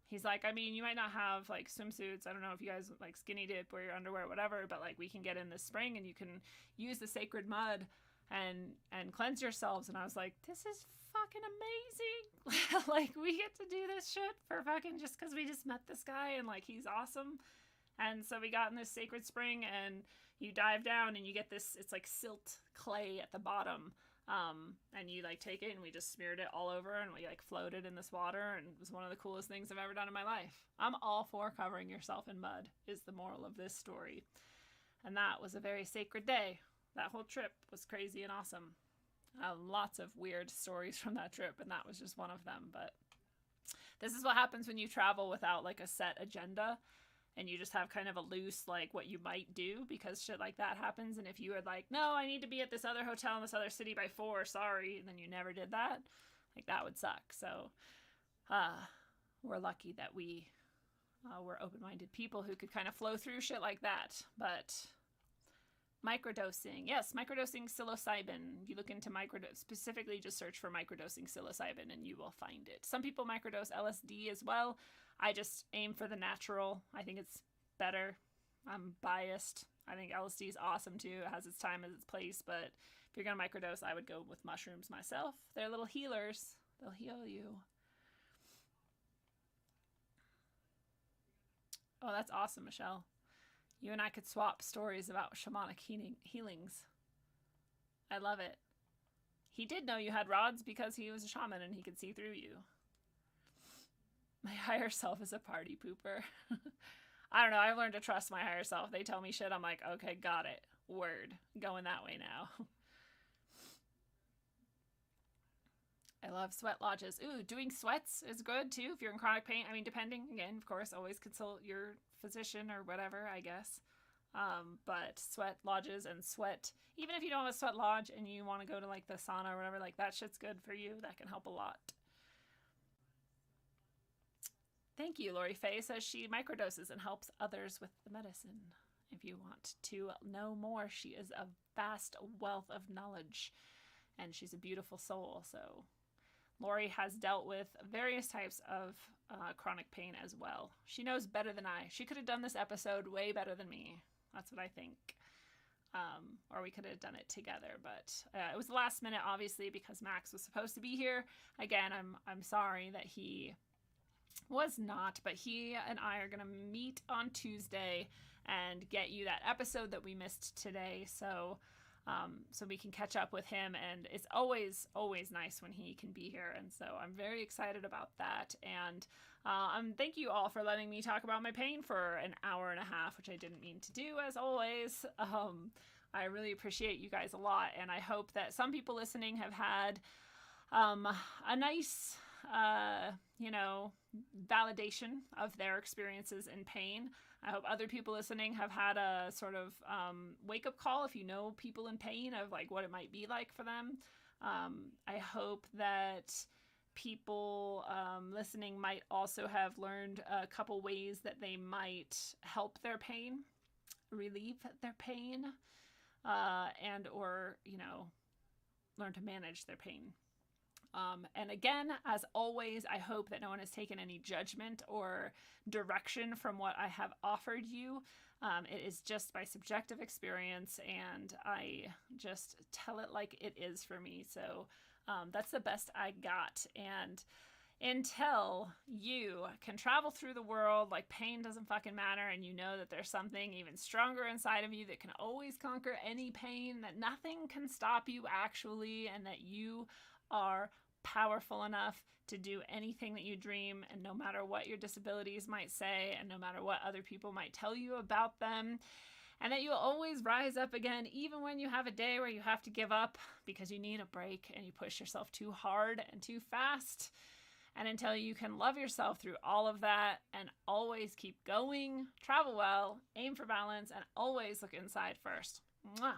he's like, I mean, you might not have, like, swimsuits. I don't know if you guys, like, skinny dip, wear your underwear, whatever. But, like, we can get in this spring, and you can use the sacred mud and cleanse yourselves. And I was like, this is fucking amazing. Like, we get to do this shit for fucking just because we just met this guy, and, like, he's awesome. And so we got in this sacred spring, and you dive down, and you get this, it's like silt clay at the bottom. And you like take it, and we just smeared it all over, and we like floated in this water, and it was one of the coolest things I've ever done in my life. I'm all for covering yourself in mud, is the moral of this story. And that was a very sacred day. That whole trip was crazy and awesome. Lots of weird stories from that trip, and that was just one of them. But this is what happens when you travel without like a set agenda. And you just have kind of a loose, like, what you might do, because shit like that happens. And if you were like, no, I need to be at this other hotel in this other city by 4, sorry, and then you never did that, like, that would suck. So we're lucky that we were open-minded people who could kind of flow through shit like that. But microdosing, yes, microdosing psilocybin. You look into specifically just search for microdosing psilocybin, and you will find it. Some people microdose LSD as well. I just aim for the natural. I think it's better. I'm biased. I think LSD is awesome too. It has its time and its place, but if you're going to microdose, I would go with mushrooms myself. They're little healers. They'll heal you. Oh, that's awesome, Michelle. You and I could swap stories about shamanic healings. I love it. He did know you had rods because he was a shaman and he could see through you. My higher self is a party pooper. I don't know. I've learned to trust my higher self. They tell me shit. I'm like, okay, got it. Word. Going that way now. I love sweat lodges. Ooh, doing sweats is good too if you're in chronic pain. I mean, depending, again, of course, always consult your physician or whatever, I guess. But sweat lodges and sweat, even if you don't have a sweat lodge and you want to go to like the sauna or whatever, like that shit's good for you. That can help a lot. Thank you. Lori Faye says she microdoses and helps others with the medicine. If you want to know more, she is a vast wealth of knowledge, and she's a beautiful soul. So Lori has dealt with various types of chronic pain as well. She knows better than I. She could have done this episode way better than me. That's what I think. Or we could have done it together, but it was the last minute, obviously, because Max was supposed to be here. Again, I'm sorry that he was not, but he and I are going to meet on Tuesday and get you that episode that we missed today. So we can catch up with him, and it's always nice when he can be here. And so I'm very excited about that. And thank you all for letting me talk about my pain for an hour and a half, which I didn't mean to do, as always. I really appreciate you guys a lot. And I hope that some people listening have had a nice, validation of their experiences in pain. I hope other people listening have had a sort of wake-up call if you know people in pain of like what it might be like for them. I hope that people listening might also have learned a couple ways that they might help their pain, relieve their pain, and or, learn to manage their pain. And again, as always, I hope that no one has taken any judgment or direction from what I have offered you. It is just my subjective experience, and I just tell it like it is for me. So that's the best I got. And until you can travel through the world like pain doesn't fucking matter, and you know that there's something even stronger inside of you that can always conquer any pain, that nothing can stop you actually, and that you are powerful enough to do anything that you dream, and no matter what your disabilities might say, and no matter what other people might tell you about them, and that you'll always rise up again, even when you have a day where you have to give up because you need a break and you push yourself too hard and too fast. And until you can love yourself through all of that and always keep going, travel well, aim for balance, and always look inside first. Mwah.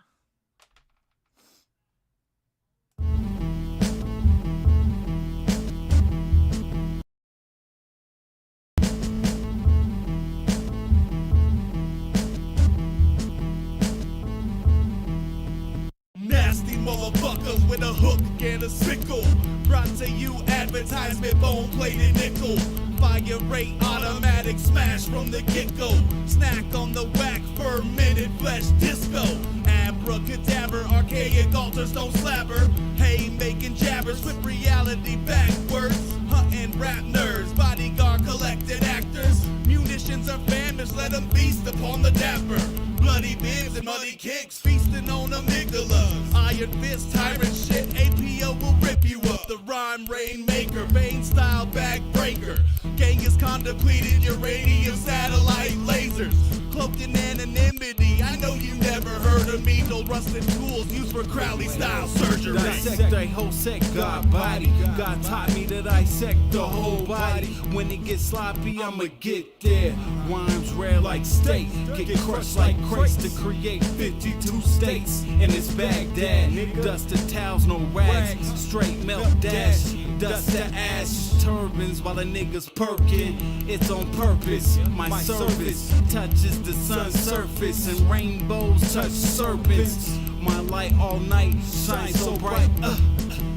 Nasty motherfuckers with a hook and a sickle. Brought to you advertisement, bone plated nickel. Fire rate automatic smash from the get-go. Snack on the whack fermented flesh disco. Abracadabra, archaic altars don't slabber. Hey, making jabbers with reality backwards. Hunting rap nerds, bodyguard collected actors. Munitions are famished, let them feast upon the dapper. Bloody bibs and muddy kicks, feasting on amygdalas. Iron fist, tyrant shit, APO will rip you up. The rhyme rainmaker, Bane style backbreaker. Genghis-Khan depleted uranium satellite lasers. Cloaked in anonymity, I know you never heard of me. No rusted tools used for Crowley style surgery. Dissect a whole set, God body. God taught me to dissect the whole body. When it gets sloppy, I'ma get there. Rhymes rare like steak, get crushed like crates to create 52 states. And it's Baghdad, dust the towels, no rags. Straight melt dash, dust the ash. Turbans while the niggas perkin'. It's on purpose, my service touches the sun's surface. And rainbows touch serpents. My light all night shines so bright.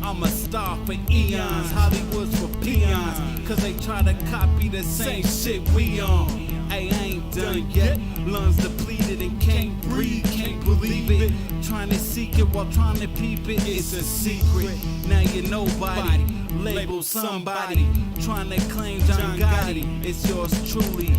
I'm a star for eons, Hollywood's for peons. Cause they try to copy the same shit we on. Hey, I ain't done yet. Lungs depleted and can't breathe, can't believe it. Trying to seek it while trying to peep it. It's a secret. Now you're nobody. Label somebody. Trying to claim John Gotti. It's yours truly.